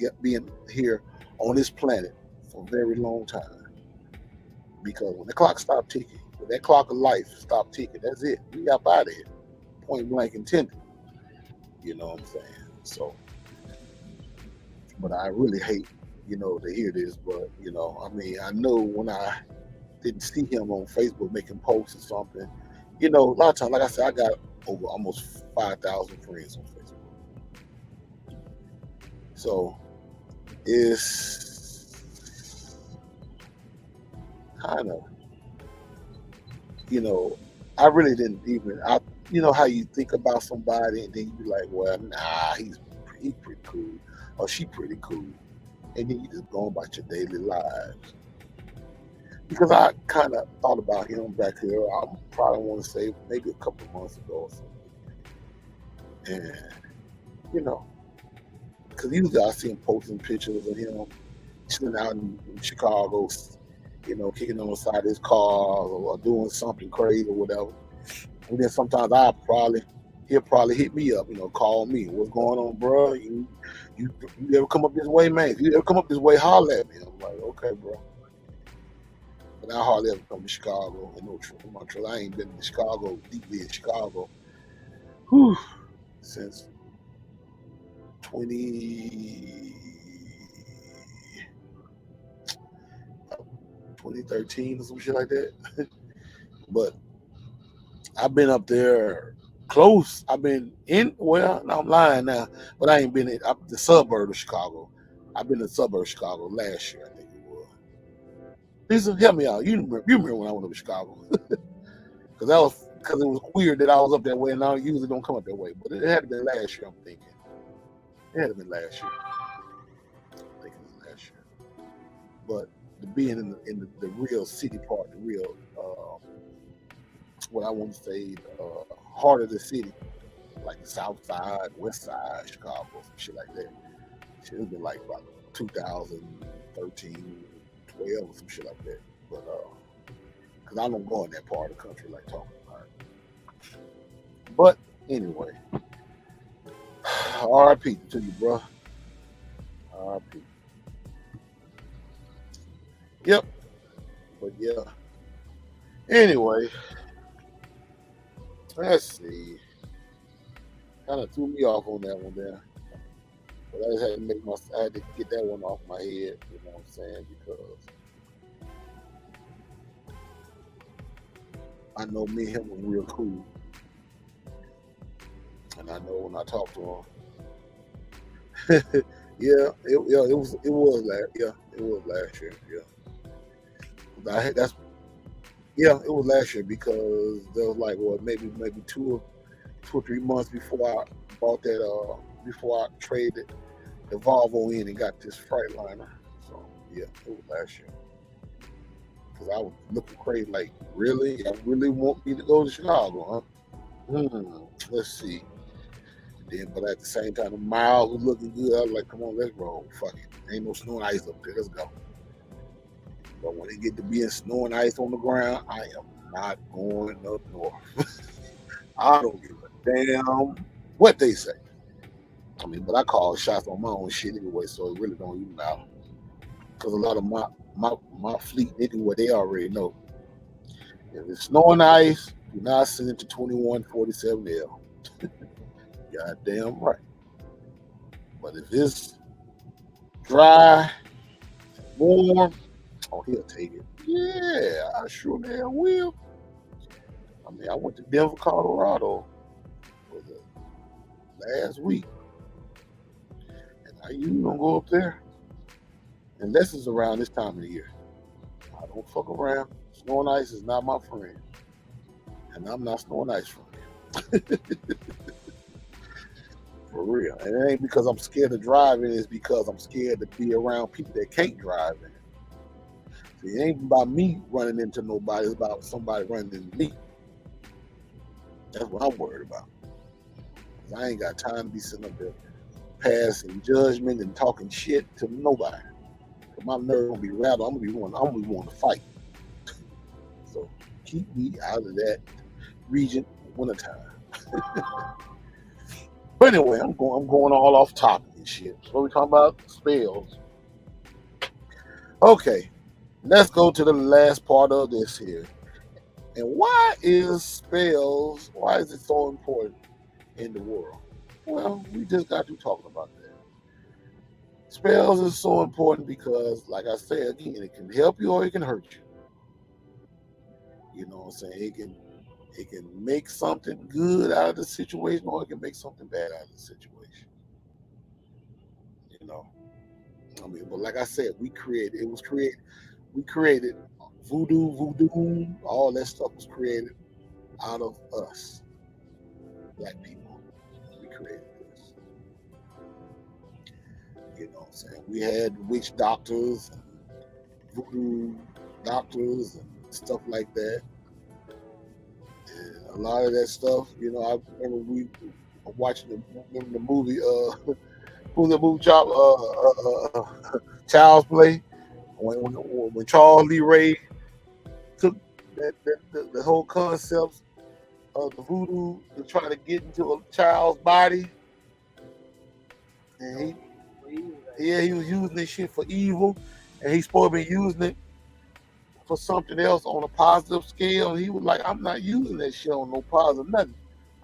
here on this planet for a very long time. Because when the clock stopped ticking, when that clock of life stopped ticking, that's it. We got out of here. Point blank intended. You know what I'm saying? So, but I really hate, to hear this, but, I know when I didn't see him on Facebook making posts or something, a lot of times, like I said, I got over almost 5,000 friends on Facebook. So it's kind of, I really didn't even, how you think about somebody and then you be like, well, nah, he's pretty cool, or she pretty cool. And then you just go about your daily lives. Because I kind of thought about him back here, I probably want to say maybe a couple of months ago or something. And, because usually I see him posting pictures of him chilling out in Chicago, kicking on the side of his car or doing something crazy or whatever. And then sometimes he'll probably hit me up, call me. What's going on, bro? You ever come up this way, man? If you ever come up this way, holler at me. I'm like, okay, bro. But I hardly ever come to Chicago. I ain't been in Chicago, deeply in Chicago, since 2013 or some shit like that. But I've been up there close. I've been no, I'm lying now, but I ain't been in the suburb of Chicago. I've been in the suburb of Chicago last year, I think it was. Lisa, help me out. You remember when I went up to Chicago? Because it was weird that I was up that way, and I usually don't come up that way. But it had to be last year, I'm thinking. It had to be last year. I think it was last year. But being in the real city part, the real what I want to say, heart of the city, like the south side, west side, Chicago, some shit like that. Shit has been like about 2013, 12, some shit like that. But because I don't go in that part of the country like talking about it. But anyway, R.I.P. to you, bro. R.I.P. Yep. But yeah. Anyway, let's see. Kind of threw me off on that one there. But I just had to get that one off my head, you know what I'm saying? Because I know me and him were real cool. And I know when I talked to him, yeah, it was last year. It was last year because there was like maybe 2 or 3 months before I bought that before I traded the Volvo in and got this Freightliner. So yeah, it was last year. Because I was looking crazy, like, really? Y'all really want me to go to Chicago, huh? Let's see. But at the same time, the miles was looking good. I was like, come on, let's roll. Fuck it. Ain't no snow and ice up there. Let's go. But when it get to being snow and ice on the ground, I am not going up north. I don't give a damn what they say. I mean, but I call shots on my own shit anyway, so it really don't even matter. Because a lot of my fleet, they do what they already know. If it's snow and ice, do not send it to 2147L. Goddamn right. But if it's dry, warm, oh, he'll take it. Yeah, I sure damn will. I mean, I went to Denver, Colorado last week. And I usually don't go up there unless it's around this time of the year. I don't fuck around. Snow and ice is not my friend. And I'm not snow and ice friend. For real. And it ain't because I'm scared of driving, it's because I'm scared to be around people that can't drive in. See, it ain't about me running into nobody, it's about somebody running into me. That's what I'm worried about. I ain't got time to be sitting up there passing judgment and talking shit to nobody. My nerve gonna be rattled. I'm gonna be wanting to fight. So keep me out of that region wintertime. But anyway, I'm going all off topic and shit. So we talking about spells. Okay, let's go to the last part of this here. And why is it so important in the world? Well, we just got to talking about that. Spells is so important because, like I said again, it can help you or it can hurt you. You know what I'm saying? It can make something good out of the situation, or it can make something bad out of the situation. You know, I mean, but like I said, we created voodoo, all that stuff was created out of us, black people. We created this. You know what I'm saying? We had witch doctors, voodoo doctors, and stuff like that. And a lot of that stuff, you know, I remember we were watching the movie, who's the movie Child's Play, when Charles Lee Ray took the whole concepts of the voodoo to try to get into a child's body, and he was using this shit for evil, and he's supposed to be using it for something else on a positive scale. He was like, I'm not using that shit on no positive nothing.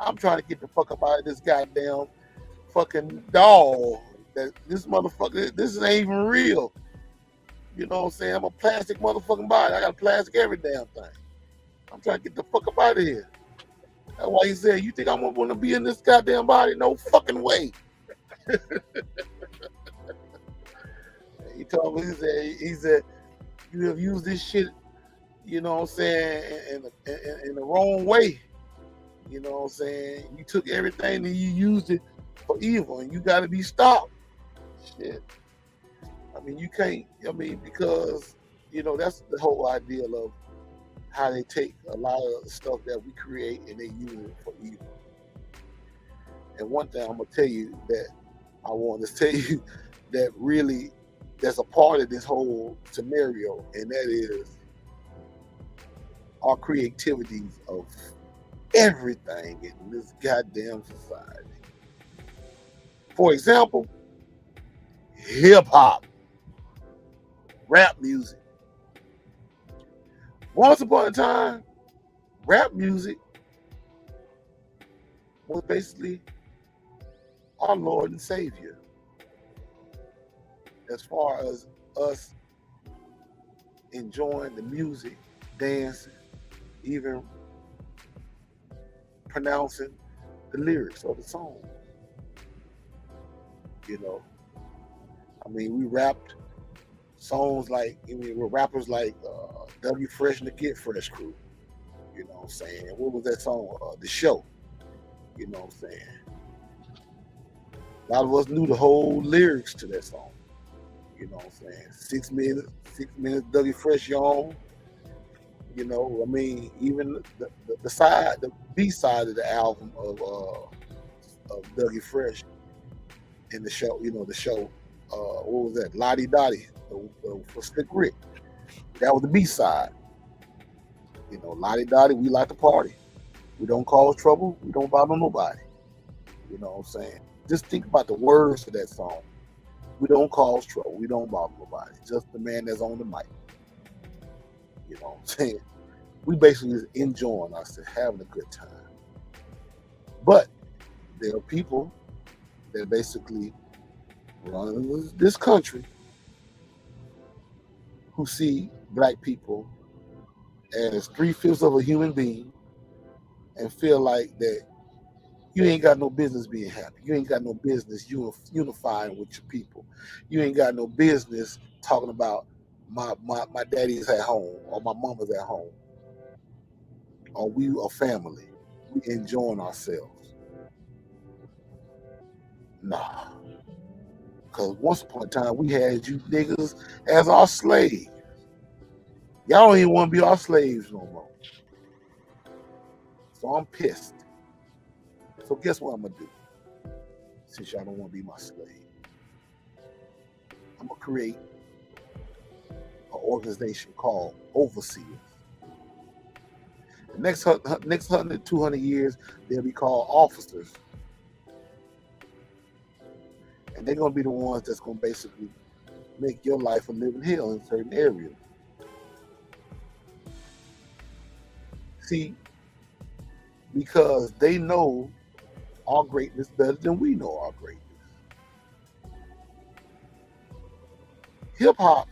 I'm trying to get the fuck up out of this goddamn fucking doll. That this motherfucker, this ain't even real. You know what I'm saying? I'm a plastic motherfucking body. I got plastic every damn thing. I'm trying to get the fuck up out of here. That's why he said, you think I'm gonna want to be in this goddamn body? No fucking way. He told me, he said, you have used this shit, you know what I'm saying, in the wrong way. You know what I'm saying? You took everything and you used it for evil, and you got to be stopped. Shit. I mean, you can't, because, you know, that's the whole idea of how they take a lot of the stuff that we create and they use it for evil. And one thing I'm going to tell you that I want to tell you that really, there's a part of this whole scenario, and that is our creativities of everything in this goddamn society. For example, hip hop, rap music. Once upon a time, rap music was basically our Lord and Savior. As far as us enjoying the music, dancing, even pronouncing the lyrics of the song. You know, I mean, we rapped songs like, I mean, we're rappers like W Fresh and the Get Fresh crew. You know what I'm saying? What was that song? The Show. You know what I'm saying? A lot of us knew the whole lyrics to that song. You know what I'm saying? 6 minutes, W Fresh Young. You know, I mean, even the B side of the album of W Fresh in the show, you know, the show, what was that? Lottie Dottie for Slick Rick. That was the B side. You know, Lottie Dottie, we like to party. We don't cause trouble. We don't bother nobody. You know what I'm saying? Just think about the words of that song. We don't cause trouble. We don't bother nobody. Just the man that's on the mic. You know what I'm saying? We basically just enjoying ourselves, having a good time. But there are people that basically run this country who see black people as 3/5 of a human being and feel like that you ain't got no business being happy. You ain't got no business unifying with your people. You ain't got no business talking about my daddy's at home or my mama's at home. Or we are family. We enjoying ourselves. Nah. Because once upon a time, we had you niggas as our slaves. Y'all don't even want to be our slaves no more. So I'm pissed. So guess what I'm going to do? Since y'all don't want to be my slave. I'm going to create an organization called Overseers. The next 100, 200 years, they'll be called officers. And they're going to be the ones that's going to basically make your life a living hell in certain areas. See, because they know our greatness better than we know our greatness. Hip hop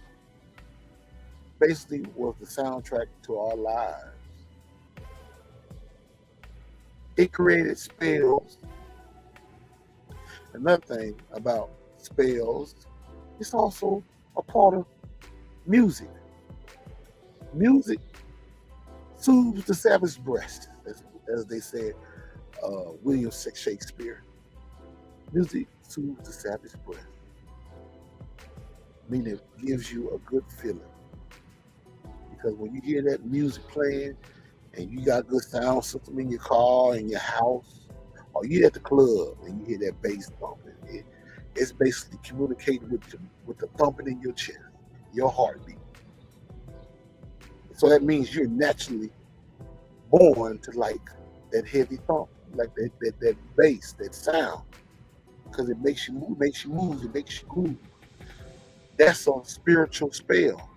basically was the soundtrack to our lives. It created spells. Another thing about spells, it's also a part of music. Music soothes the savage breast, as they said, William Shakespeare. Music soothes the savage breast, meaning it gives you a good feeling. Because when you hear that music playing and you got good sound system in your car, in your house, or you're at the club and you hear that bass thumping, it's basically communicating with the thumping in your chest, your heartbeat. So that means you're naturally born to like that heavy thump, like that bass, that sound, because it makes you move, it makes you groove. That's a spiritual spell.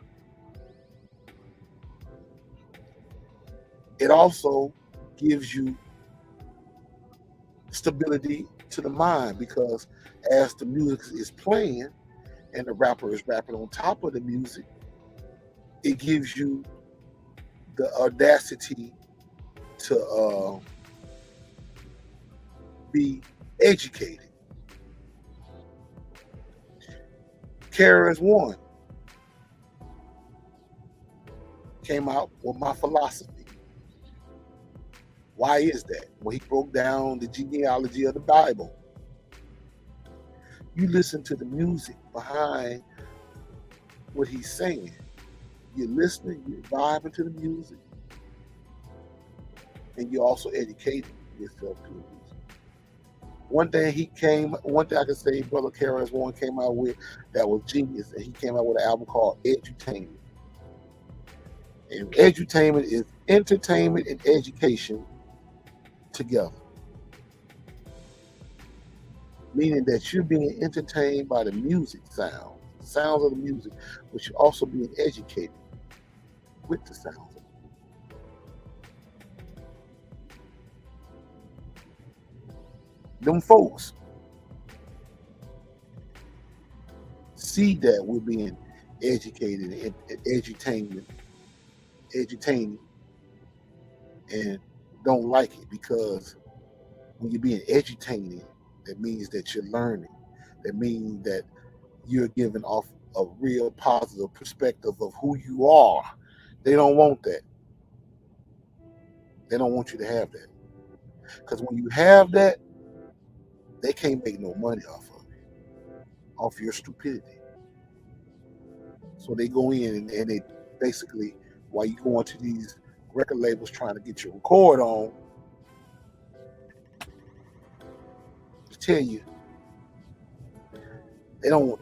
It also gives you stability to the mind, because as the music is playing and the rapper is rapping on top of the music, it gives you the audacity to be educated. KRS-One came out with My Philosophy. Why is that? Well, he broke down the genealogy of the Bible. You listen to the music behind what he's saying. You're listening, you're vibing to the music, and you're also educating yourself to the music. One thing I can say Brother KRS-One came out with that was genius, and he came out with an album called Edutainment. And edutainment is entertainment and education together. Meaning that you're being entertained by the music sounds of the music, but you're also being educated with the sounds of it. Them folks see that we're being educated and edutaining, and don't like it, because when you're being educated, that means that you're learning. That means that you're giving off a real positive perspective of who you are. They don't want that. They don't want you to have that. Because when you have that, they can't make no money off your stupidity. So they go in and they basically, while you go into these record labels trying to get your record on, to tell you,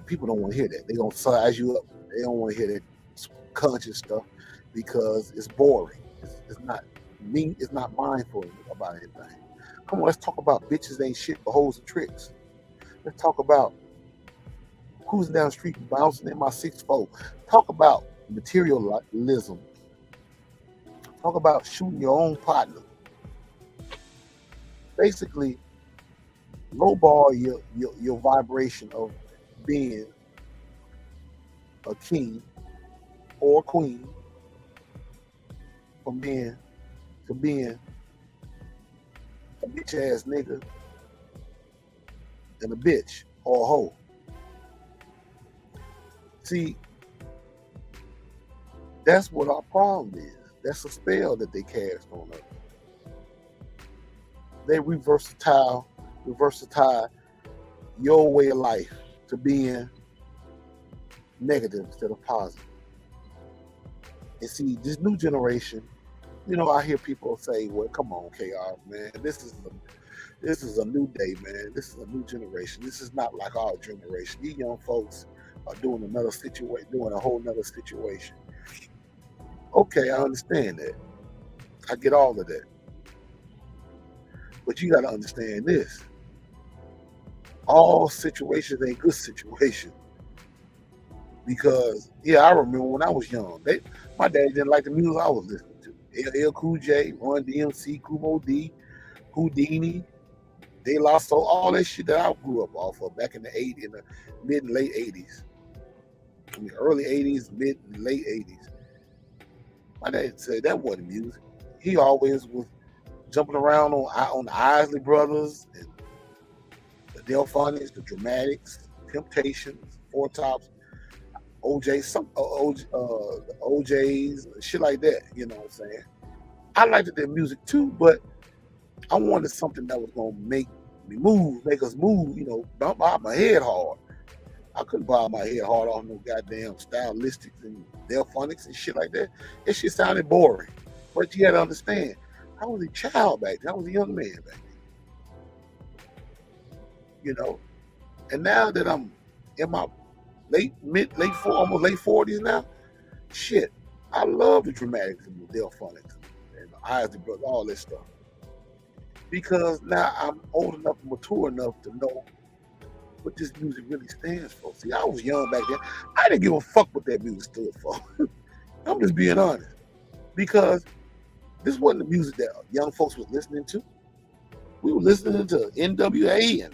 people don't want to hear that. They're gonna size you up. They don't want to hear that conscious stuff because it's boring. It's not mean. It's not mindful about anything. Come on, let's talk about bitches ain't shit but hoes and tricks. Let's talk about cruising down the street and bouncing in my 6'4". Talk about materialism. Talk about shooting your own partner. Basically, lowball your vibration of being a king or a queen from being a bitch ass nigga and a bitch or a hoe. See, that's what our problem is. That's a spell that they cast on us. They reversatile your way of life to being negative instead of positive. And see, this new generation, I hear people say, well, come on, KR, man, this is a new day, man. This is a new generation. This is not like our generation. These young folks are doing a whole nother situation. Okay, I understand that. I get all of that. But you got to understand this. All situations ain't good situations. Because, I remember when I was young, my dad didn't like the music I was listening to. LL Cool J, Run DMC, Kumo D, Houdini, De La Soul, all that shit that I grew up off of back in the mid and late 80s. Early 80s, mid and late 80s. My dad said that wasn't music. He always was jumping around on the Isley Brothers and the Delphonics, the Dramatics, Temptations, Four Tops, the OJs, shit like that. You know what I'm saying? I liked their music too, but I wanted something that was gonna make us move. Bob my head hard. I couldn't bob my head hard off no goddamn stylistics and Delphonics and shit like that. That shit sounded boring. But you gotta understand, I was a child back then. I was a young man back then. And now that I'm in my almost late 40s now, shit, I love the Dramatics and the Delphonics and the Isley Brothers, all this stuff. Because now I'm old enough and mature enough to know what this music really stands for. See, I was young back then. I didn't give a fuck what that music stood for. I'm just being honest. Because this wasn't the music that young folks was listening to. We were listening to NWA and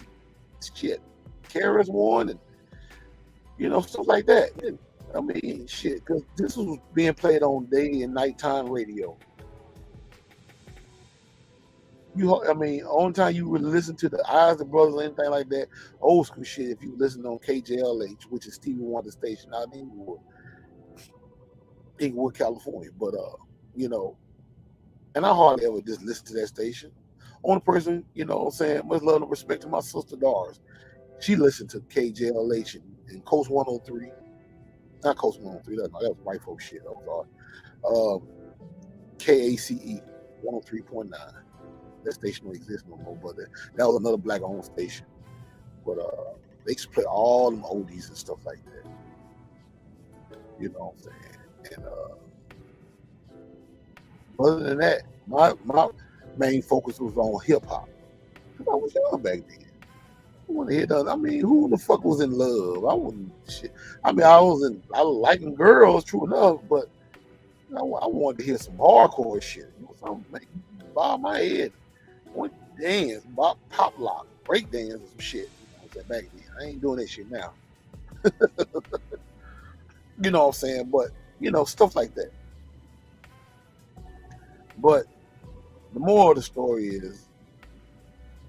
shit, KRS-One and, stuff like that. Shit, because this was being played on day and nighttime radio. Only time you would listen to the Isley Brothers or anything like that, old school shit, if you listen on KJLH, which is Stevie Wonder station out in Inglewood, California. But, and I hardly ever just listen to that station. Only person, much love and respect to my sister Doris. She listened to KJLH and Coast 103. Not Coast 103, that was white folk shit. I'm sorry. KACE 103.9. That station don't exist no more, but that was another black-owned station. But they used to play all them oldies and stuff like that. You know what I'm saying? And other than that, my main focus was on hip-hop. Because I was young back then. I want to hear that. Who the fuck was in love? I wasn't shit. I was liking girls, true enough, but I wanted to hear some hardcore shit. Something make bob my head. Want to dance, pop lock, break dance, or some shit. Back then, I ain't doing that shit now. You know what I'm saying? But stuff like that. But the moral of the story is,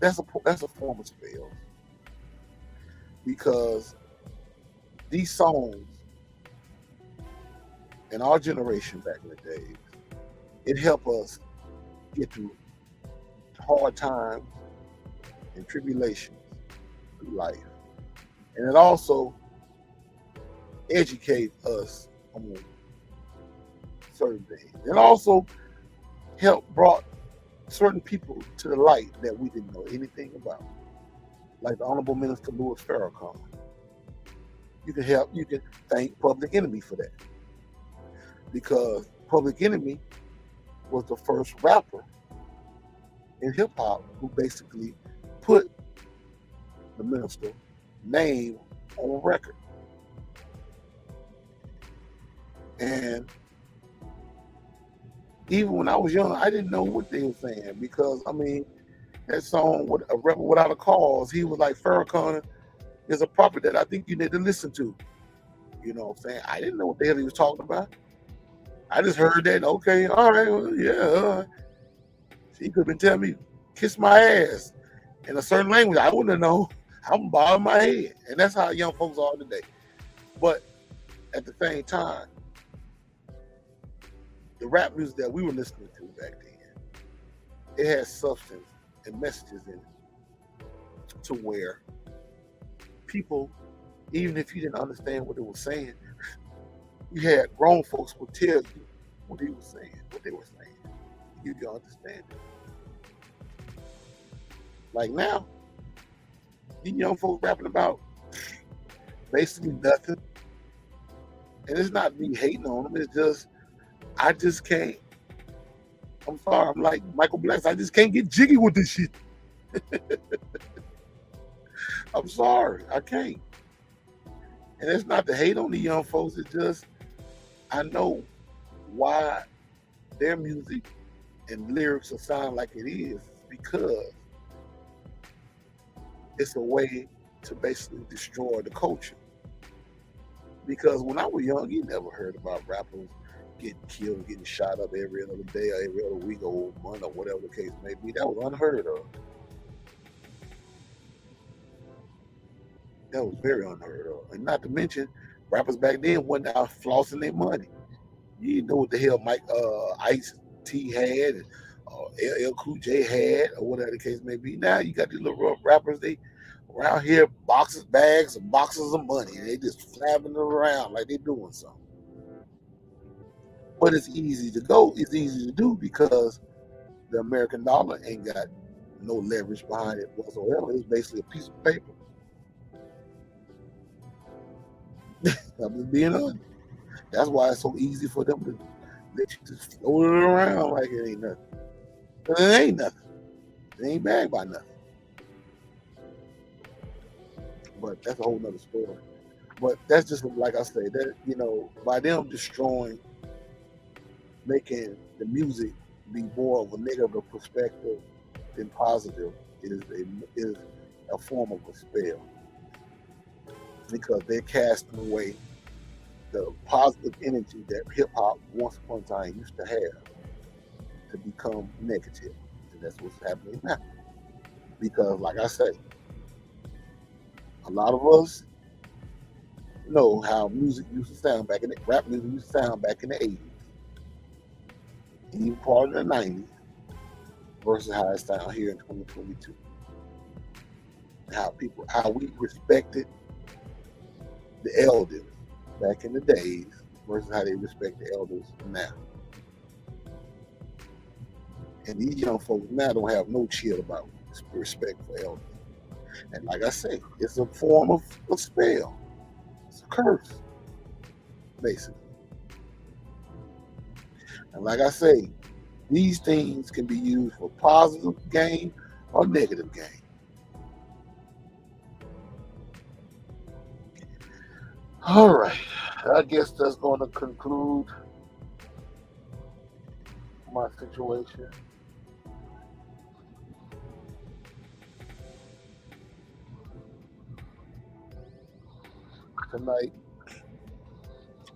That's a form of spell, because these songs in our generation back in the days, it helped us get through hard times and tribulations through life. And it also educates us on certain things. It also helped brought certain people to the light that we didn't know anything about, like the Honorable Minister Louis Farrakhan. You can thank Public Enemy for that, because Public Enemy was the first rapper in hip hop who basically put the minister name on a record. And even when I was young, I didn't know what they were saying, because I mean, that song with A Rebel Without a Cause, he was like, Farrakhan is a prophet that I think you need to listen to. You know what I'm saying? I didn't know what the hell he was talking about. I just heard that, okay, all right, well, yeah. He could have been telling me, kiss my ass in a certain language. I wouldn't have known. I'm bobbing my head. And that's how young folks are today. But at the same time, the rap music that we were listening to back then, it had substance and messages in it, to where people, even if you didn't understand what they were saying, you had grown folks would tell you what he was saying, what they were saying. You can understand it. Like now, these young folks rapping about basically nothing. And it's not me hating on them, it's just, I just can't. I'm sorry, I'm like Michael Bless, I just can't get jiggy with this shit. I'm sorry, I can't. And it's not to hate on the young folks, it's just, I know why their music and lyrics will sound like it is, because it's a way to basically destroy the culture. Because when I was young, you never heard about rappers getting killed, getting shot up every other day or every other week or month or whatever the case may be. That was unheard of. That was very unheard of. And not to mention, rappers back then wasn't out flossing their money. You didn't know what the hell Ice-T had, and LL Cool J had, or whatever the case may be. Now you got these little rough rappers, they around here, bags and boxes of money, and they just flapping it around like they doing something. But it's easy to go, it's easy to do, because the American dollar ain't got no leverage behind it whatsoever. It's basically a piece of paper. I'm just being honest. That's why it's so easy for them to let you just float it around like it ain't nothing. But it ain't nothing. It ain't bagged by nothing. But that's a whole nother story. But that's just like I say, that, you know, by them destroying, making the music be more of a negative perspective than positive is a form of a spell, because they're casting away the positive energy that hip hop once upon a time used to have to become negative. And that's what's happening now. Because like I say, a lot of us know how music used to sound back in rap music used to sound back in the 80s, and even part of the 90s, versus how it sounds here in 2022. How we respected the elders back in the days versus how they respect the elders now. And these young folks now don't have no chill about respect for elders. And like I say, it's a form of a spell. It's a curse, basically. And like I say, these things can be used for positive gain or negative gain. All right, I guess that's going to conclude my situation. Tonight,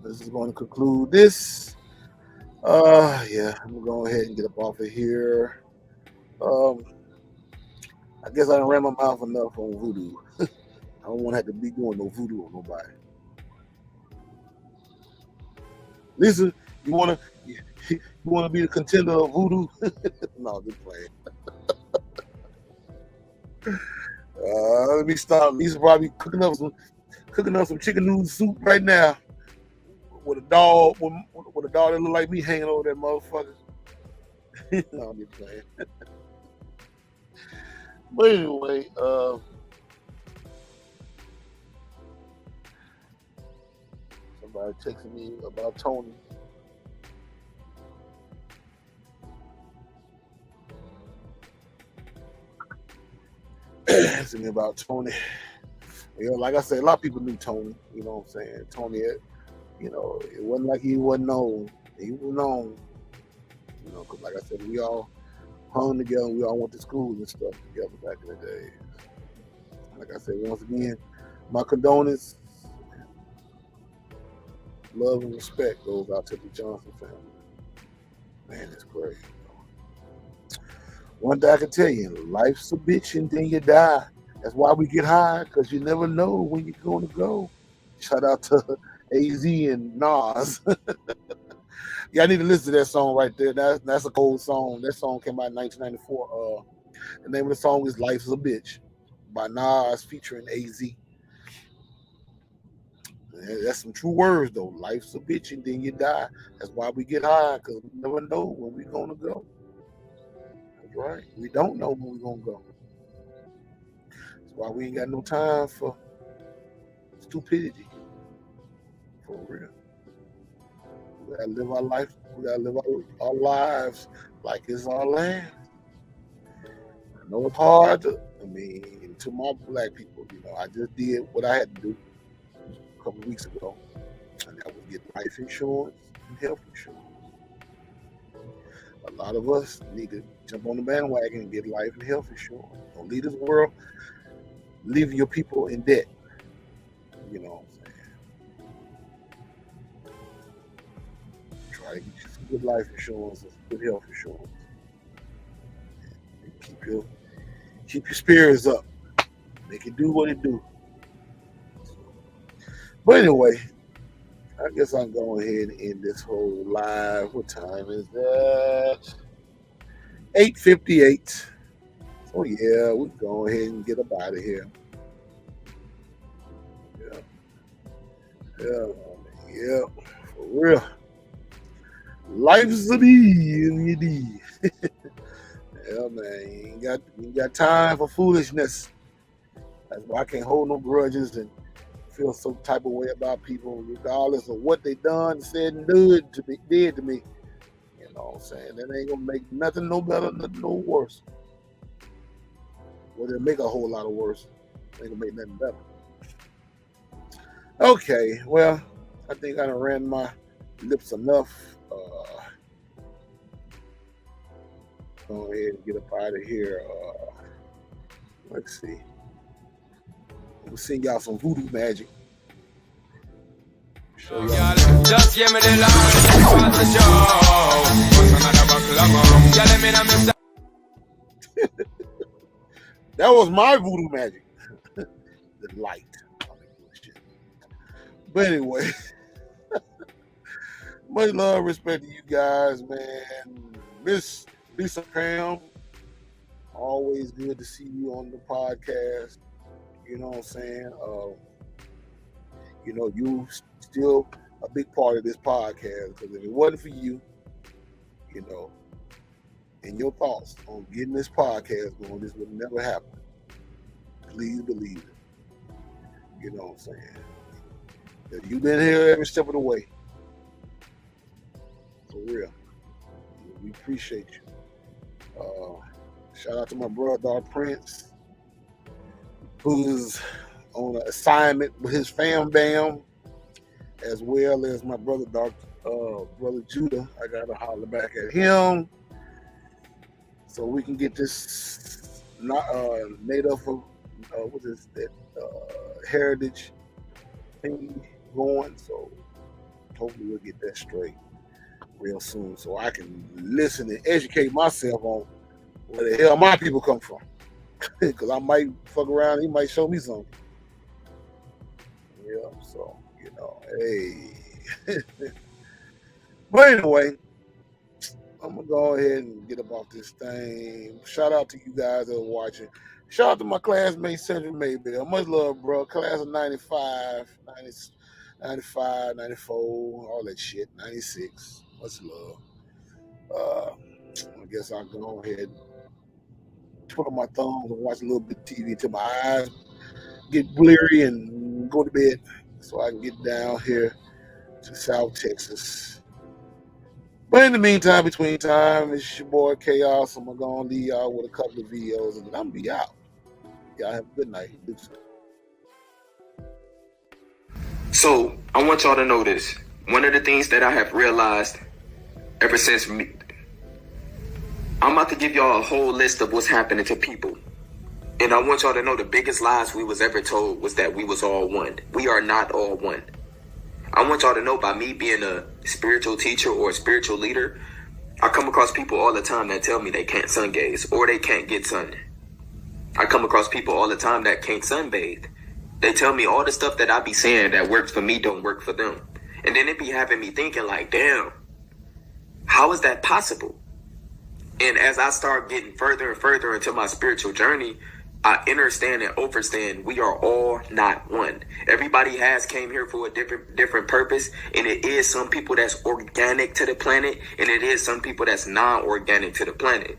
this is going to conclude this. Yeah, I'm going to go ahead and get up off of here. I guess I done ran my mouth enough on voodoo. I don't want to have to be doing no voodoo on nobody. Lisa, you wanna be the contender of voodoo? No, just playing. Let me stop. Lisa probably cooking up some chicken noodle soup right now with a dog with a dog that look like me hanging over that motherfucker. No, I'm just playing. But anyway, somebody texting me about Tony. Asking me about Tony. You know, like I said, a lot of people knew Tony. You know what I'm saying? Tony, you know, it wasn't like he wasn't known. He was known. You know, because like I said, we all hung together. We all went to school and stuff together back in the day. Like I said, once again, my condolences, love and respect goes out to the Johnson family. Man, it's crazy. One thing I can tell you, life's a bitch and then you die. That's why we get high, because you never know when you're going to go. Shout out to AZ and Nas. Yeah, I need to listen to that song right there. That's a cold song. That song came out in 1994. The name of the song is Life's a Bitch by Nas featuring AZ. That's some true words, though. Life's a bitch and then you die. That's why we get high, because we never know when we're going to go. That's right. We don't know when we're going to go. That's why we ain't got no time for stupidity. For real. We gotta live our life. We gotta live our lives like it's our land. I know it's hard to my black people, you know, I just did what I had to do a couple of weeks ago. And that was get life insurance and health insurance. A lot of us need to jump on the bandwagon and get life and health insurance. Don't leave this world leaving your people in debt. You know what I'm saying? Try to get you some good life insurance and some good health insurance. And keep your spirits up. Make it do what it do. But anyway, I guess I'm going ahead and end this whole live. What time is that? 8:58. Oh yeah, we can go ahead and get up out of here. Yeah, for real. Life's a bee in your D. Yeah, man, you ain't got time for foolishness. That's why I can't hold no grudges and feel some type of way about people, regardless of what they done, said, and did to me. You know what I'm saying? That ain't gonna make nothing no better, nothing no worse. Well, it'll make a whole lot of worse. It ain't gonna make nothing better. Okay, well, I think I done ran my lips enough. Go ahead and get up out of here. Let's see. We'll sing y'all some voodoo magic. Show y'all. Just give me the line. That was my voodoo magic. The light. But anyway, much love, respect to you guys, man. Miss Lisa Pam, always good to see you on the podcast. You know what I'm saying? You know, you still a big part of this podcast, because if it wasn't for you, you know, and your thoughts on getting this podcast going, this would never happen. Please believe it. You know what I'm saying? That you've been here every step of the way. For real. We appreciate you. Shout out to my brother, Prince, who's on an assignment with his fam bam, as well as my brother, brother Judah. I gotta holler back at him so we can get this native what is that heritage thing going. So hopefully we'll get that straight real soon, so I can listen and educate myself on where the hell my people come from. because I might fuck around. He might show me something. Yeah, so hey. But anyway, I'm gonna go ahead and get up off this thing. Shout out to you guys that are watching. Shout out to my classmate Cedric Maybell. Much love, bro. Class of 95, 95, 94, all that shit. 96. Much love. I guess I'll go ahead, twiddle my thumbs and watch a little bit of TV till my eyes get bleary and go to bed so I can get down here to South Texas. But in the meantime, between time, it's your boy Chaos. I'm going to leave y'all with a couple of videos and then I'm going to be out. Y'all have a good night. So, I want y'all to know this. One of the things that I have realized ever since I'm about to give y'all a whole list of what's happening to people. And I want y'all to know the biggest lies we was ever told was that we was all one. We are not all one. I want y'all to know, by me being a spiritual teacher or a spiritual leader, I come across people all the time that tell me they can't sun gaze or they can't get sun. I come across people all the time that can't sunbathe. They tell me all the stuff that I be saying that works for me don't work for them. And then it be having me thinking like, damn, how is that possible? And as I start getting further and further into my spiritual journey, I understand and understand we are all not one. Everybody has came here for a different purpose, and it is some people that's organic to the planet, and it is some people that's non-organic to the planet.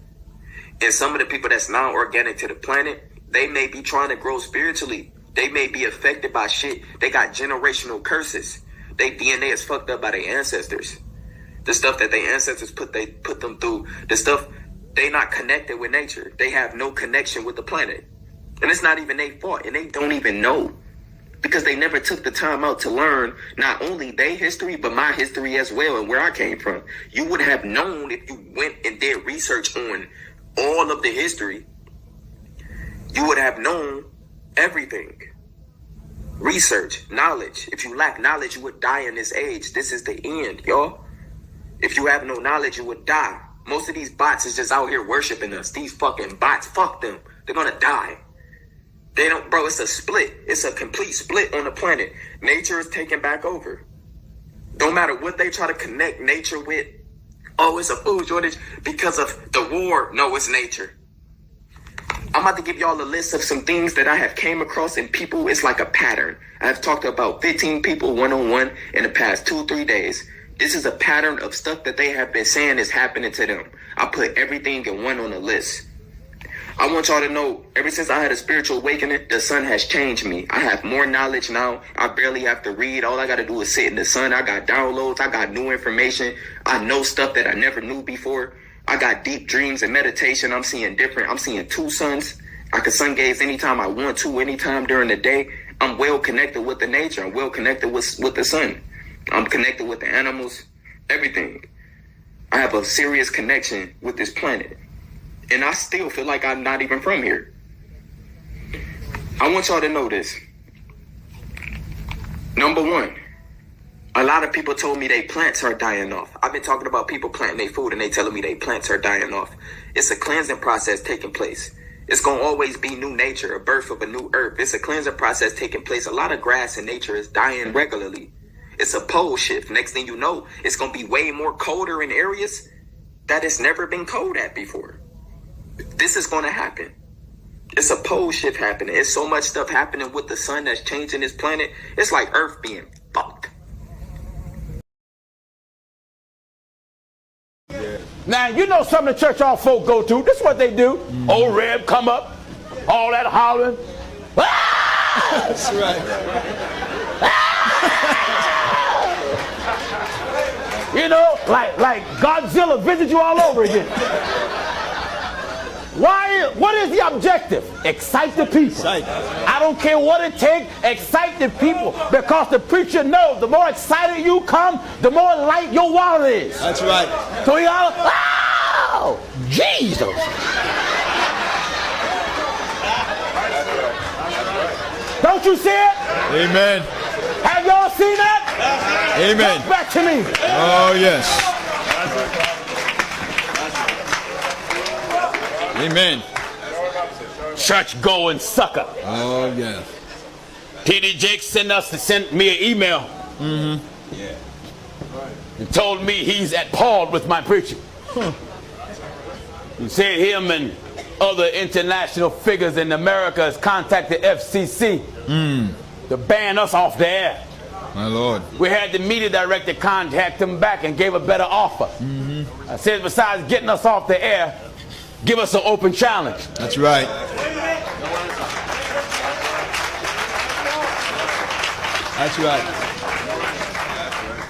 And some of the people that's non-organic to the planet, they may be trying to grow spiritually. They may be affected by shit. They got generational curses. Their DNA is fucked up by their ancestors. The stuff that their ancestors put them through, the stuff, they not connected with nature. They have no connection with the planet. And it's not even their fault, and they don't even know. Because they never took the time out to learn not only their history, but my history as well and where I came from. You would have known if you went and did research on all of the history. You would have known everything. Research, knowledge. If you lack knowledge, you would die in this age. This is the end, y'all. If you have no knowledge, you would die. Most of these bots is just out here worshiping us. These fucking bots, fuck them. They're gonna die. They don't, bro, it's a split. It's a complete split on the planet. Nature is taking back over. Don't matter what they try to connect nature with. Oh, it's a food shortage because of the war. No, it's nature. I'm about to give y'all a list of some things that I have came across in people. It's like a pattern. I've talked to about 15 people one-on-one in the past 2-3 days. This is a pattern of stuff that they have been saying is happening to them. I put everything in one on the list. I want y'all to know, ever since I had a spiritual awakening, the sun has changed me. I have more knowledge now. I barely have to read. All I got to do is sit in the sun. I got downloads. I got new information. I know stuff that I never knew before. I got deep dreams and meditation. I'm seeing 2 suns. I can sun gaze anytime I want to, anytime during the day. I'm well connected with the nature. I'm well connected with the sun. I'm connected with the animals, everything. I have a serious connection with this planet. And I still feel like I'm not even from here. I want y'all to know this. Number 1, a lot of people told me their plants are dying off. I've been talking about people planting their food and they telling me their plants are dying off. It's a cleansing process taking place. It's going to always be new nature, a birth of a new earth. It's a cleansing process taking place. A lot of grass in nature is dying regularly. It's a pole shift. Next thing you know, it's going to be way more colder in areas that it's never been cold at before. This is going to happen. It's a pole shift happening. It's so much stuff happening with the sun that's changing this planet. It's like Earth being fucked. Now, you know some of the church all folk go to. This is what they do. Old Reb come up, all that hollering. Ah! That's right. You know, like Godzilla visit you all over again. What is the objective? Excite the people. I don't care what it takes, excite the people. Because the preacher knows the more excited you come, the more light your wallet is. That's right. So he all, oh, Jesus. Don't you see it? Amen. Have y'all seen that? Amen. Come back to me. Oh, yes. Amen. church-going sucker. Oh, yeah. T.D. Jakes sent me an email. He told me he's appalled with my preaching. He said him and other international figures in America has contacted FCC to ban us off the air. My Lord. We had the media director contact him back and gave a better offer. I said, besides getting us off the air, give us an open challenge. That's right. That's right.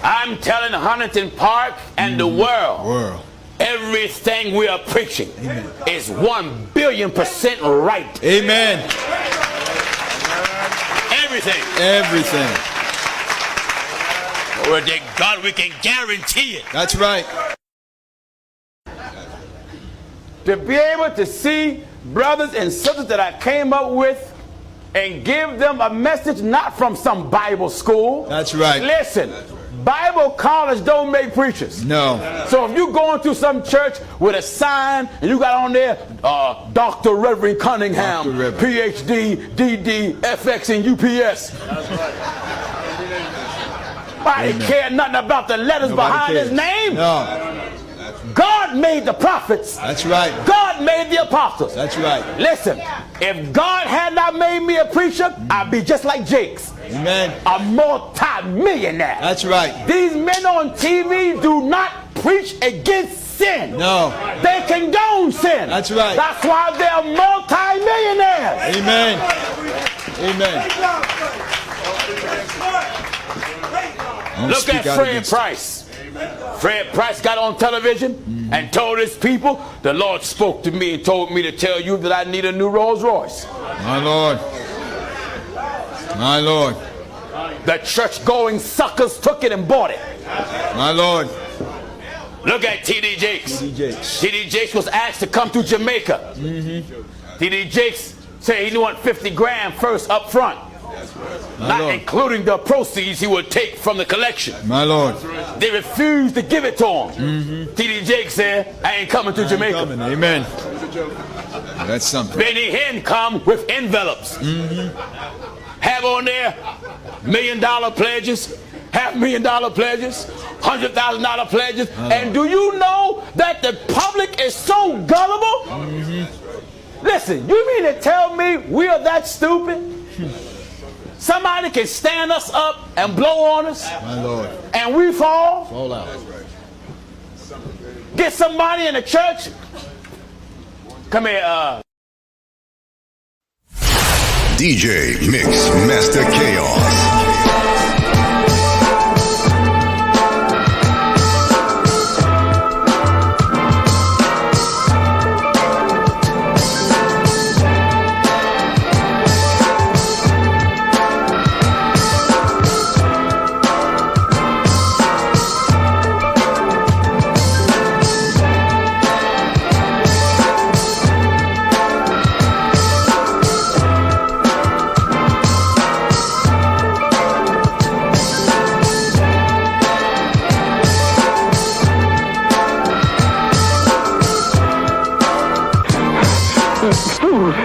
I'm telling Huntington Park and the world, everything we are preaching is 1,000,000,000% right. Amen. Everything. Everything. Lord, dear God, we can guarantee it. That's right. To be able to see brothers and sisters that I came up with and give them a message not from some Bible school. That's right. Listen, Bible college don't make preachers. No. So if you going to some church with a sign and you got on there, Dr. Reverend Cunningham, PhD, DD, FX, and UPS. Nobody care nothing about the letters behind his name. No. God made the prophets. That's right. God made the apostles. That's right. Listen, if God had not made me a preacher, I'd be just like Jakes. Amen. A multi-millionaire. That's right. These men on TV do not preach against sin. No. They condone sin. That's right. That's why they're multi-millionaires. Amen. Amen. Look at Fred Price. Fred Price got on television and told his people, the Lord spoke to me and told me to tell you that I need a new Rolls Royce. My Lord. My Lord. The church-going suckers took it and bought it. My Lord. Look at T.D. Jakes. T.D. Jakes. T.D. Jakes was asked to come to Jamaica. T.D. Jakes said he want 50 grand first up front. Not including the proceeds he would take from the collection. My Lord. They refused to give it to him. T.D. Jakes said, I ain't coming to Jamaica. Coming. Amen. That's something. Benny Hinn come with envelopes. Have on there $1 million pledges, $500,000 pledges, $100,000 pledges. And do you know that the public is so gullible? Listen, you mean to tell me we are that stupid? Somebody can stand us up and blow on us, my Lord, and we fall. Fall out. Get somebody in the church. Come here, DJ Mix Master Chaos. Food.